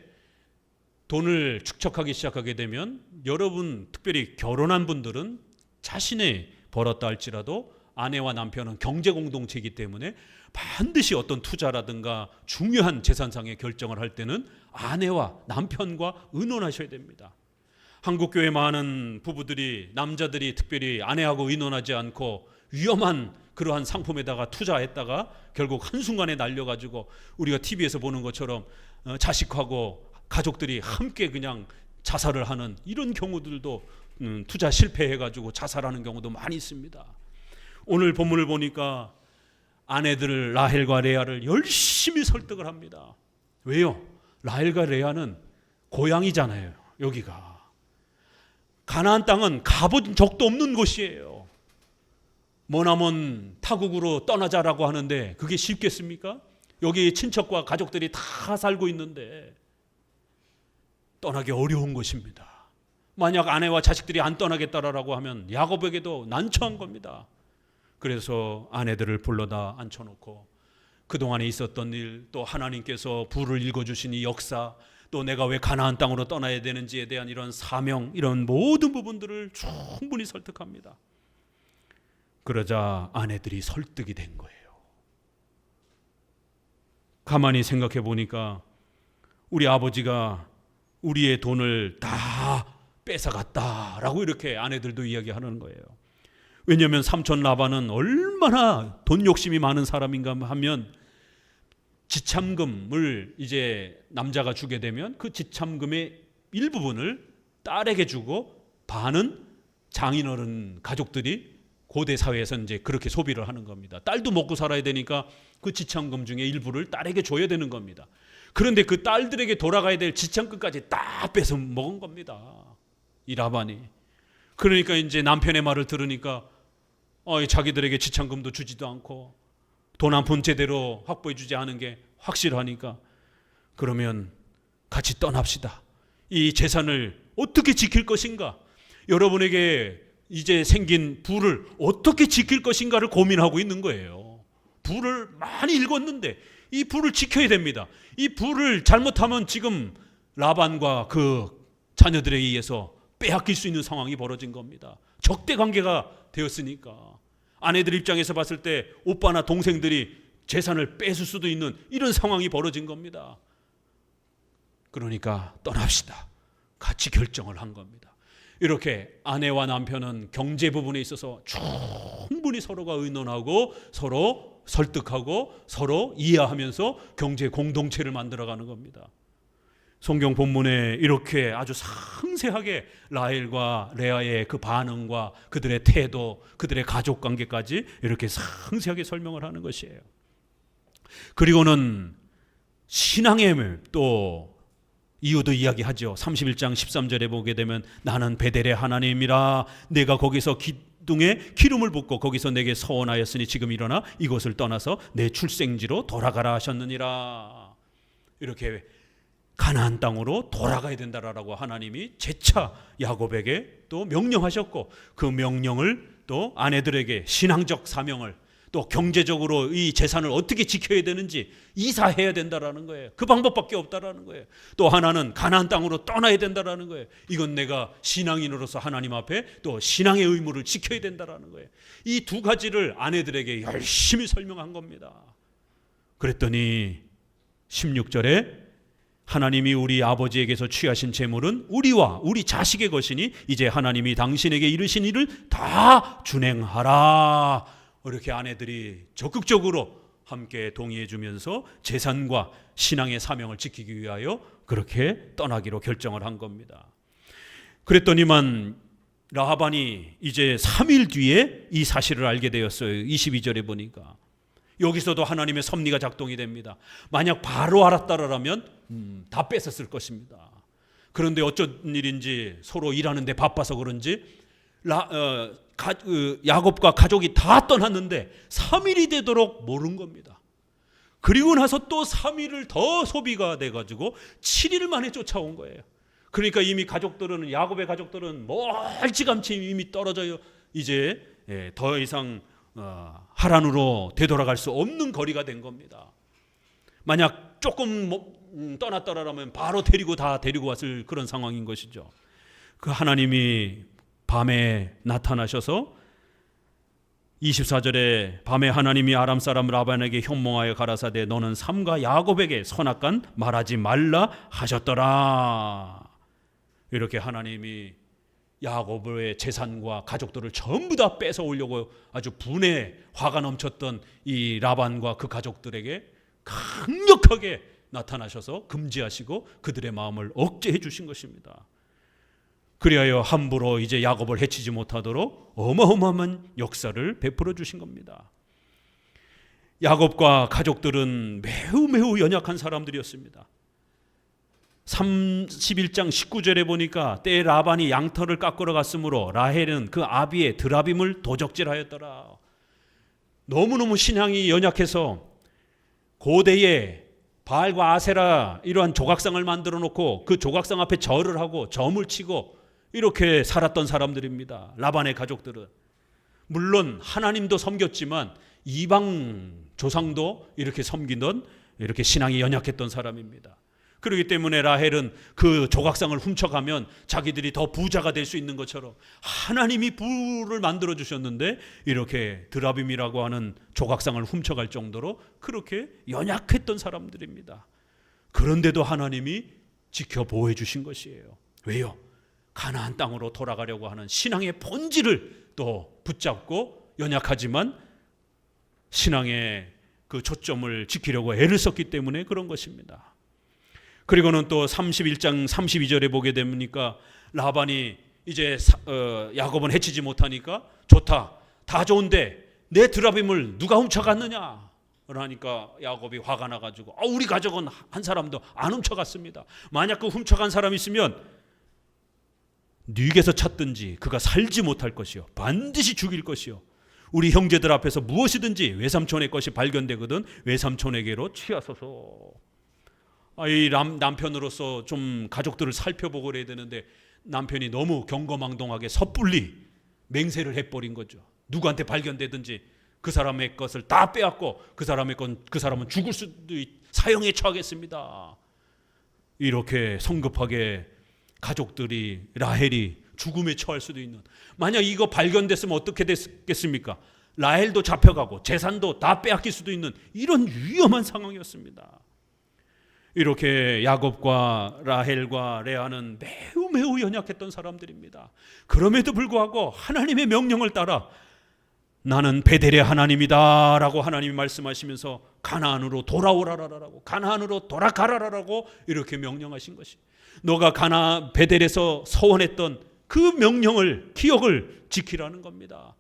돈을 축적하기 시작하게 되면 여러분, 특별히 결혼한 분들은 자신의 벌었다 할지라도 아내와 남편은 경제 공동체이기 때문에 반드시 어떤 투자라든가 중요한 재산상의 결정을 할 때는 아내와 남편과 의논하셔야 됩니다. 한국 교회 많은 부부들이, 남자들이 특별히 아내하고 의논하지 않고 위험한 그러한 상품에다가 투자했다가 결국 한순간에 날려가지고 우리가 TV에서 보는 것처럼 자식하고 가족들이 함께 그냥 자살을 하는 이런 경우들도 투자 실패해가지고 자살하는 경우도 많이 있습니다. 오늘 본문을 보니까 아내들 라헬과 레아를 열심히 설득을 합니다. 왜요? 라헬과 레아는 고향이잖아요. 여기가 가나안 땅은 가본 적도 없는 곳이에요. 머나먼 타국으로 떠나자라고 하는데 그게 쉽겠습니까? 여기 친척과 가족들이 다 살고 있는데 떠나기 어려운 것입니다. 만약 아내와 자식들이 안 떠나겠다라고 하면 야곱에게도 난처한 겁니다. 그래서 아내들을 불러다 앉혀놓고 그동안에 있었던 일, 또 하나님께서 불을 읽어주신 이 역사, 또 내가 왜 가나안 땅으로 떠나야 되는지에 대한 이런 사명, 이런 모든 부분들을 충분히 설득합니다. 그러자 아내들이 설득이 된 거예요. 가만히 생각해 보니까 우리 아버지가 우리의 돈을 다 뺏어갔다라고 이렇게 아내들도 이야기하는 거예요. 왜냐하면 삼촌 라반은 얼마나 돈 욕심이 많은 사람인가 하면 지참금을 이제 남자가 주게 되면 그 지참금의 일부분을 딸에게 주고 반은 장인어른 가족들이 고대 사회에서 이제 그렇게 소비를 하는 겁니다. 딸도 먹고 살아야 되니까 그 지참금 중에 일부를 딸에게 줘야 되는 겁니다. 그런데 그 딸들에게 돌아가야 될 지참금까지 다 뺏어 먹은 겁니다. 이 라반이. 그러니까 이제 남편의 말을 들으니까 자기들에게 지참금도 주지도 않고 돈 한 푼 제대로 확보해 주지 않은 게 확실하니까 그러면 같이 떠납시다. 이 재산을 어떻게 지킬 것인가? 여러분에게 이제 생긴 부를 어떻게 지킬 것인가를 고민하고 있는 거예요. 부를 많이 읽었는데 이 부를 지켜야 됩니다. 이 부를 잘못하면 지금 라반과 그 자녀들에 의해서 빼앗길 수 있는 상황이 벌어진 겁니다. 적대 관계가 되었으니까 아내들 입장에서 봤을 때 오빠나 동생들이 재산을 뺏을 수도 있는 이런 상황이 벌어진 겁니다. 그러니까 떠납시다. 같이 결정을 한 겁니다. 이렇게 아내와 남편은 경제 부분에 있어서 충분히 서로가 의논하고 서로 설득하고 서로 이해하면서 경제 공동체를 만들어가는 겁니다. 성경 본문에 이렇게 아주 상세하게 라헬과 레아의 그 반응과 그들의 태도, 그들의 가족 관계까지 이렇게 상세하게 설명을 하는 것이에요. 그리고는 신앙의 또 이유도 이야기하죠. 31장 13절에 보게 되면 나는 베델의 하나님이라 내가 거기서 기둥에 기름을 붓고 거기서 내게 서원하였으니 지금 일어나 이곳을 떠나서 내 출생지로 돌아가라 하셨느니라. 이렇게 가나안 땅으로 돌아가야 된다라고 하나님이 재차 야곱에게 또 명령하셨고 그 명령을 또 아내들에게 신앙적 사명을 또 경제적으로 이 재산을 어떻게 지켜야 되는지 이사해야 된다라는 거예요. 그 방법밖에 없다라는 거예요. 또 하나는 가나안 땅으로 떠나야 된다라는 거예요. 이건 내가 신앙인으로서 하나님 앞에 또 신앙의 의무를 지켜야 된다라는 거예요. 이 두 가지를 아내들에게 열심히 설명한 겁니다. 그랬더니 16절에 하나님이 우리 아버지에게서 취하신 재물은 우리와 우리 자식의 것이니 이제 하나님이 당신에게 이르신 일을 다 준행하라. 이렇게 아내들이 적극적으로 함께 동의해 주면서 재산과 신앙의 사명을 지키기 위하여 그렇게 떠나기로 결정을 한 겁니다. 그랬더니만 라반이 이제 3일 뒤에 이 사실을 알게 되었어요. 22절에 보니까 여기서도 하나님의 섭리가 작동이 됩니다. 만약 바로 알았다라면 다 뺏었을 것입니다. 그런데 어쩐 일인지 서로 일하는데 바빠서 그런지 야곱과 가족이 다 떠났는데 3일이 되도록 모른 겁니다. 그리고 나서 또 3일을 더 소비가 돼가지고 7일 만에 쫓아온 거예요. 그러니까 이미 가족들은 야곱의 가족들은 멀찌감치 이미 떨어져요. 이제 더 이상 하란으로 되돌아갈 수 없는 거리가 된 겁니다. 만약 조금 떠났더라면 바로 다 데리고 왔을 그런 상황인 것이죠. 그 하나님이 밤에 나타나셔서 24절에 밤에 하나님이 아람 사람 라반에게 현몽하여 가라사대 너는 삼가 야곱에게 선악간 말하지 말라 하셨더라. 이렇게 하나님이 야곱의 재산과 가족들을 전부 다 뺏어 오려고 아주 분에 화가 넘쳤던 이 라반과 그 가족들에게 강력하게 나타나셔서 금지하시고 그들의 마음을 억제해 주신 것입니다. 그리하여 함부로 이제 야곱을 해치지 못하도록 어마어마한 역사를 베풀어 주신 겁니다. 야곱과 가족들은 매우 연약한 사람들이었습니다. 31장 19절에 보니까 때에 라반이 양털을 깎으러 갔으므로 라헬은 그 아비의 드라빔을 도적질하였더라. 너무너무 신앙이 연약해서 고대에 바알과 아세라 이러한 조각상을 만들어 놓고 그 조각상 앞에 절을 하고 점을 치고 이렇게 살았던 사람들입니다. 라반의 가족들은 물론 하나님도 섬겼지만 이방 조상도 이렇게 섬기던 이렇게 신앙이 연약했던 사람입니다. 그렇기 때문에 라헬은 그 조각상을 훔쳐가면 자기들이 더 부자가 될 수 있는 것처럼 하나님이 부를 만들어 주셨는데 이렇게 드라빔이라고 하는 조각상을 훔쳐갈 정도로 그렇게 연약했던 사람들입니다. 그런데도 하나님이 지켜보호해 주신 것이에요. 왜요? 가나안 땅으로 돌아가려고 하는 신앙의 본질을 또 붙잡고 연약하지만 신앙의 그 초점을 지키려고 애를 썼기 때문에 그런 것입니다. 그리고는 또 31장 32절에 보게 됩니까? 라반이 이제 야곱은 해치지 못하니까 좋다, 다 좋은데 내 드라빔을 누가 훔쳐갔느냐? 그러니까 야곱이 화가 나가지고 우리 가족은 한 사람도 안 훔쳐갔습니다. 만약 그 훔쳐간 사람이 있으면 네게서 찾든지 그가 살지 못할 것이요, 반드시 죽일 것이요, 우리 형제들 앞에서 무엇이든지 외삼촌의 것이 발견되거든 외삼촌에게로 취하소서. 이 남편으로서 좀 가족들을 살펴보고 그래야 되는데 남편이 너무 경거망동하게 섣불리 맹세를 해버린 거죠. 누구한테 발견되든지 그 사람의 것을 다 빼앗고 그 사람은 죽을 수도 사형에 처하겠습니다. 이렇게 성급하게 가족들이, 라헬이 죽음에 처할 수도 있는, 만약 이거 발견됐으면 어떻게 됐겠습니까? 라헬도 잡혀가고 재산도 다 빼앗길 수도 있는 이런 위험한 상황이었습니다. 이렇게 야곱과 라헬과 레아는 매우 연약했던 사람들입니다. 그럼에도 불구하고 하나님의 명령을 따라 나는 베델의 하나님이다 라고 하나님이 말씀하시면서 가나안으로 돌아오라라라고, 가나안으로 돌아가라라고 이렇게 명령하신 것이, 너가 베델에서 서원했던 그 명령을, 기억을 지키라는 겁니다.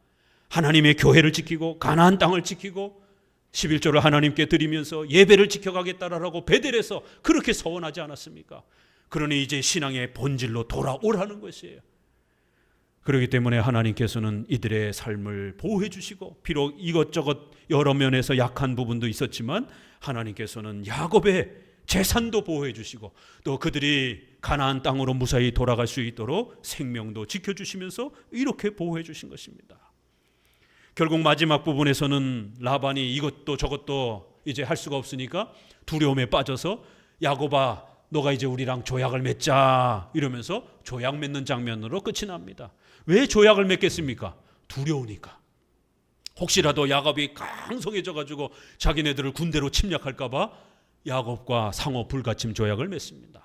하나님의 교회를 지키고 가나안 땅을 지키고 11조를 하나님께 드리면서 예배를 지켜가겠다라고 베델에서 그렇게 서원하지 않았습니까? 그러니 이제 신앙의 본질로 돌아오라는 것이에요. 그렇기 때문에 하나님께서는 이들의 삶을 보호해 주시고, 비록 이것저것 여러 면에서 약한 부분도 있었지만 하나님께서는 야곱의 재산도 보호해 주시고 또 그들이 가나안 땅으로 무사히 돌아갈 수 있도록 생명도 지켜주시면서 이렇게 보호해 주신 것입니다. 결국 마지막 부분에서는 라반이 이것도 저것도 이제 할 수가 없으니까 두려움에 빠져서 야곱아, 너가 이제 우리랑 조약을 맺자 이러면서 조약 맺는 장면으로 끝이 납니다. 왜 조약을 맺겠습니까? 두려우니까. 혹시라도 야곱이 강성해져 가지고 자기네들을 군대로 침략할까 봐 야곱과 상호 불가침 조약을 맺습니다.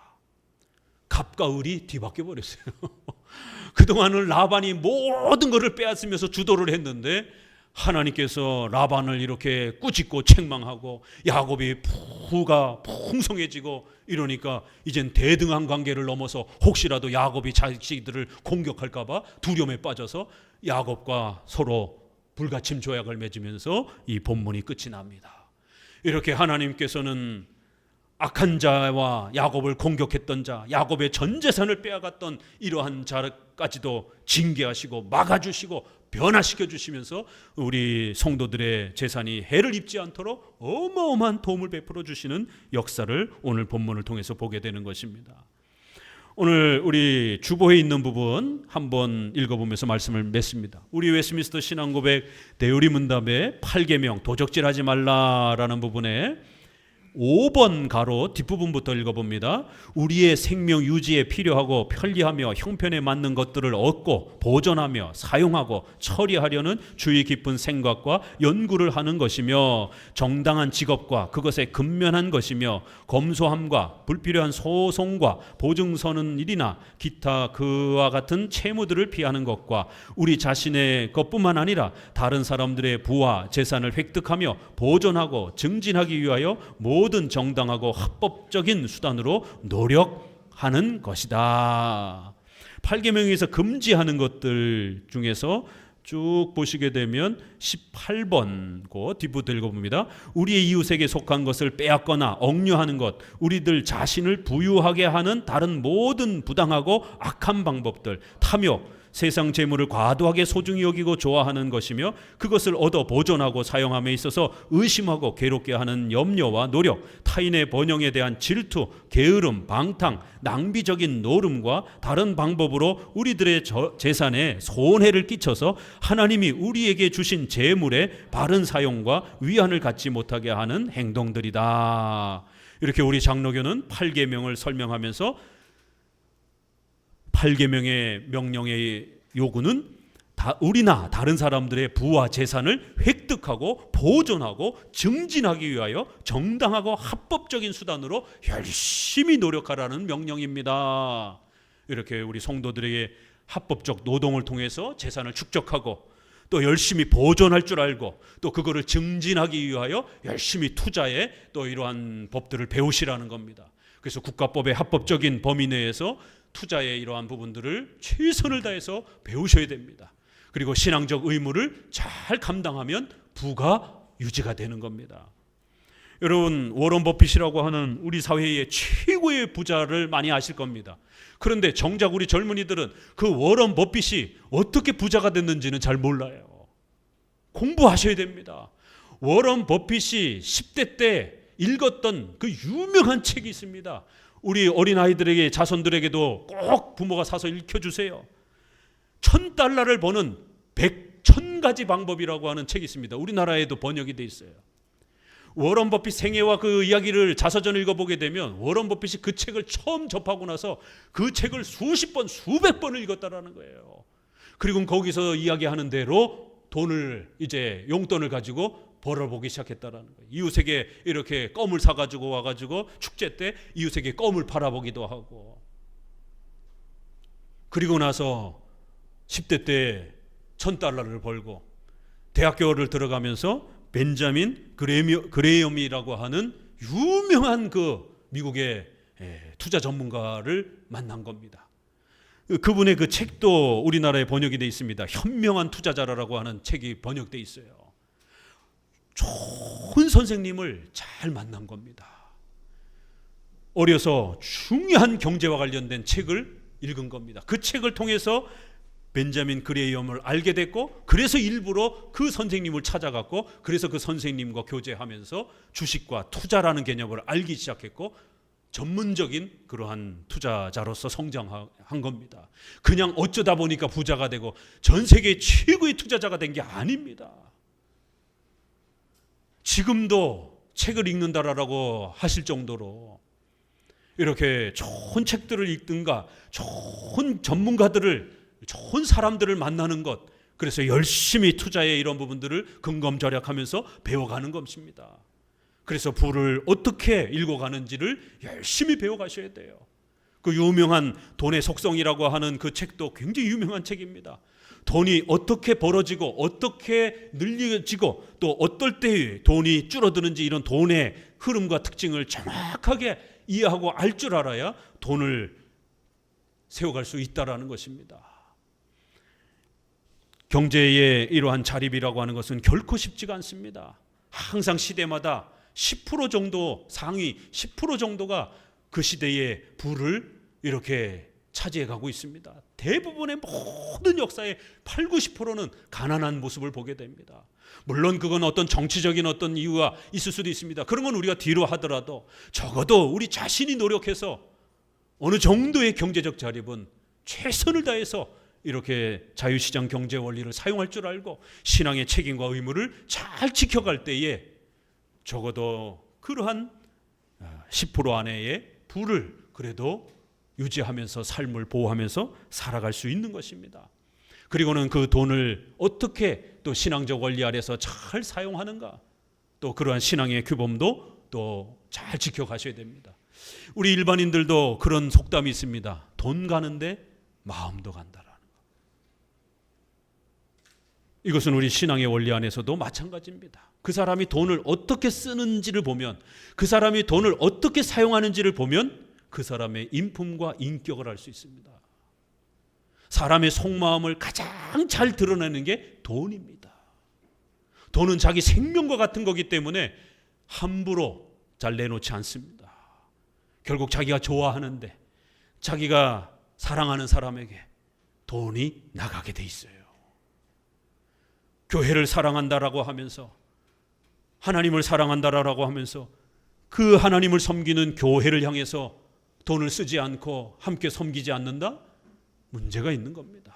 갑과 을이 뒤바뀌어 버렸어요. 그동안은 라반이 모든 것을 빼앗으면서 주도를 했는데 하나님께서 라반을 이렇게 꾸짖고 책망하고 야곱이 부가 풍성해지고 이러니까 이젠 대등한 관계를 넘어서 혹시라도 야곱이 자식들을 공격할까 봐 두려움에 빠져서 야곱과 서로 불가침 조약을 맺으면서 이 본문이 끝이 납니다. 이렇게 하나님께서는 악한 자와 야곱을 공격했던 자, 야곱의 전 재산을 빼앗았던 이러한 자까지도 징계하시고 막아주시고 변화시켜 주시면서 우리 성도들의 재산이 해를 입지 않도록 어마어마한 도움을 베풀어 주시는 역사를 오늘 본문을 통해서 보게 되는 것입니다. 오늘 우리 주보에 있는 부분 한번 읽어보면서 말씀을 맺습니다. 우리 웨스트민스터 신앙고백 대우리 문답의 8계명 도적질하지 말라라는 부분에 5번 가로 뒷부분부터 읽어봅니다. 우리의 생명 유지에 필요하고 편리하며 형편에 맞는 것들을 얻고 보존하며 사용하고 처리하려는 주의 깊은 생각과 연구를 하는 것이며 정당한 직업과 그것에 근면한 것이며 검소함과 불필요한 소송과 보증 서는 일이나 기타 그와 같은 채무들을 피하는 것과 우리 자신의 것뿐만 아니라 다른 사람들의 부와 재산을 획득하며 보존하고 증진하기 위하여 모든 정당하고 합법적인 수단으로 노력하는 것이다. 8계명에서 금지하는 것들 중에서 쭉 보시게 되면 18번 그 뒷부분 읽어봅니다. 우리의 이웃에게 속한 것을 빼앗거나 억류하는 것, 우리들 자신을 부유하게 하는 다른 모든 부당하고 악한 방법들, 탐욕, 세상 재물을 과도하게 소중히 여기고 좋아하는 것이며 그것을 얻어 보존하고 사용함에 있어서 의심하고 괴롭게 하는 염려와 노력, 타인의 번영에 대한 질투, 게으름, 방탕, 낭비적인 노름과 다른 방법으로 우리들의 재산에 손해를 끼쳐서 하나님이 우리에게 주신 재물의 바른 사용과 위안을 갖지 못하게 하는 행동들이다. 이렇게 우리 장로교는 8계명을 설명하면서 8계명의 명령의 요구는 우리나 다른 사람들의 부와 재산을 획득하고 보존하고 증진하기 위하여 정당하고 합법적인 수단으로 열심히 노력하라는 명령입니다. 이렇게 우리 성도들에게 합법적 노동을 통해서 재산을 축적하고 또 열심히 보존할 줄 알고 또 그거를 증진하기 위하여 열심히 투자해 또 이러한 법들을 배우시라는 겁니다. 그래서 국가법의 합법적인 범위 내에서 투자의 이러한 부분들을 최선을 다해서 배우셔야 됩니다. 그리고 신앙적 의무를 잘 감당하면 부가 유지가 되는 겁니다. 여러분, 워런 버핏이라고 하는 우리 사회의 최고의 부자를 많이 아실 겁니다. 그런데 정작 우리 젊은이들은 그 워런 버핏이 어떻게 부자가 됐는지는 잘 몰라요. 공부하셔야 됩니다. 워런 버핏이 10대 때 읽었던 그 유명한 책이 있습니다. 우리 어린아이들에게, 자손들에게도 꼭 부모가 사서 읽혀주세요. $1,000를 버는 1,000가지 방법이라고 하는 책이 있습니다. 우리나라에도 번역이 돼 있어요. 워런 버핏 생애와 그 이야기를 자서전을 읽어보게 되면 워런 버핏이 그 책을 처음 접하고 나서 그 책을 수십 번, 수백 번을 읽었다라는 거예요. 그리고 거기서 이야기하는 대로 돈을, 이제 용돈을 가지고 벌어보기 시작했다라는 거예요. 이웃에게 이렇게 껌을 사가지고 와가지고 축제 때 이웃에게 껌을 팔아보기도 하고, 그리고 나서 10대 때 $1,000를 벌고 대학교를 들어가면서 벤자민 그레이엄이라고 하는 유명한 그 미국의 투자 전문가를 만난 겁니다. 그분의 그 책도 우리나라에 번역이 되어 있습니다. 현명한 투자자라고 하는 책이 번역되어 있어요. 좋은 선생님을 잘 만난 겁니다. 어려서 중요한 경제와 관련된 책을 읽은 겁니다. 그 책을 통해서 벤자민 그레이엄을 알게 됐고, 그래서 일부러 그 선생님을 찾아갔고, 그래서 그 선생님과 교제하면서 주식과 투자라는 개념을 알기 시작했고, 전문적인 그러한 투자자로서 성장한 겁니다. 그냥 어쩌다 보니까 부자가 되고 전 세계 최고의 투자자가 된 게 아닙니다. 지금도 책을 읽는다라고 하실 정도로 이렇게 좋은 책들을 읽든가 좋은 전문가들을, 좋은 사람들을 만나는 것, 그래서 열심히 투자의 이런 부분들을 근검절약하면서 배워가는 것입니다. 그래서 부를 어떻게 읽어가는지를 열심히 배워가셔야 돼요. 그 유명한 돈의 속성이라고 하는 그 책도 굉장히 유명한 책입니다. 돈이 어떻게 벌어지고 어떻게 늘려지고 또 어떨 때 돈이 줄어드는지, 이런 돈의 흐름과 특징을 정확하게 이해하고 알 줄 알아야 돈을 세워갈 수 있다라는 것입니다. 경제의 이러한 자립이라고 하는 것은 결코 쉽지가 않습니다. 항상 시대마다 10% 정도, 상위 10% 정도가 그 시대의 부를 이렇게 차지해 가고 있습니다. 대부분의 모든 역사의 8, 90%는 가난한 모습을 보게 됩니다. 물론 그건 어떤 정치적인 어떤 이유가 있을 수도 있습니다. 그런 건 우리가 뒤로 하더라도 적어도 우리 자신이 노력해서 어느 정도의 경제적 자립은 최선을 다해서 이렇게 자유시장 경제 원리를 사용할 줄 알고 신앙의 책임과 의무를 잘 지켜갈 때에 적어도 그러한 10% 안에의 부를 그래도 유지하면서 삶을 보호하면서 살아갈 수 있는 것입니다. 그리고는 그 돈을 어떻게 또 신앙적 원리 아래서 잘 사용하는가, 또 그러한 신앙의 규범도 또 잘 지켜가셔야 됩니다. 우리 일반인들도 그런 속담이 있습니다. 돈 가는데 마음도 간다라는 것. 이것은 우리 신앙의 원리 안에서도 마찬가지입니다. 그 사람이 돈을 어떻게 쓰는지를 보면, 그 사람이 돈을 어떻게 사용하는지를 보면 그 사람의 인품과 인격을 알 수 있습니다. 사람의 속마음을 가장 잘 드러내는 게 돈입니다. 돈은 자기 생명과 같은 거기 때문에 함부로 잘 내놓지 않습니다. 결국 자기가 좋아하는데, 자기가 사랑하는 사람에게 돈이 나가게 돼 있어요. 교회를 사랑한다라고 하면서, 하나님을 사랑한다라고 하면서 그 하나님을 섬기는 교회를 향해서 돈을 쓰지 않고 함께 섬기지 않는다? 문제가 있는 겁니다.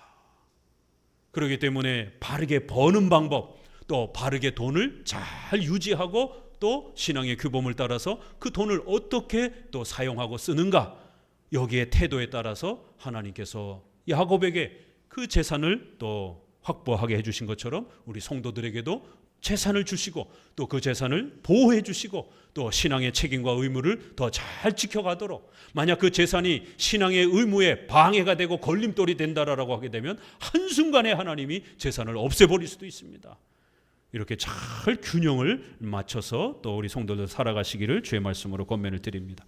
그렇기 때문에 바르게 버는 방법, 또 바르게 돈을 잘 유지하고 또 신앙의 규범을 따라서 그 돈을 어떻게 또 사용하고 쓰는가, 여기에 태도에 따라서 하나님께서 야곱에게 그 재산을 또 확보하게 해주신 것처럼 우리 성도들에게도 재산을 주시고 또 그 재산을 보호해 주시고 또 신앙의 책임과 의무를 더 잘 지켜가도록, 만약 그 재산이 신앙의 의무에 방해가 되고 걸림돌이 된다라고 하게 되면 한순간에 하나님이 재산을 없애버릴 수도 있습니다. 이렇게 잘 균형을 맞춰서 또 우리 성도들 살아가시기를 주의 말씀으로 권면을 드립니다.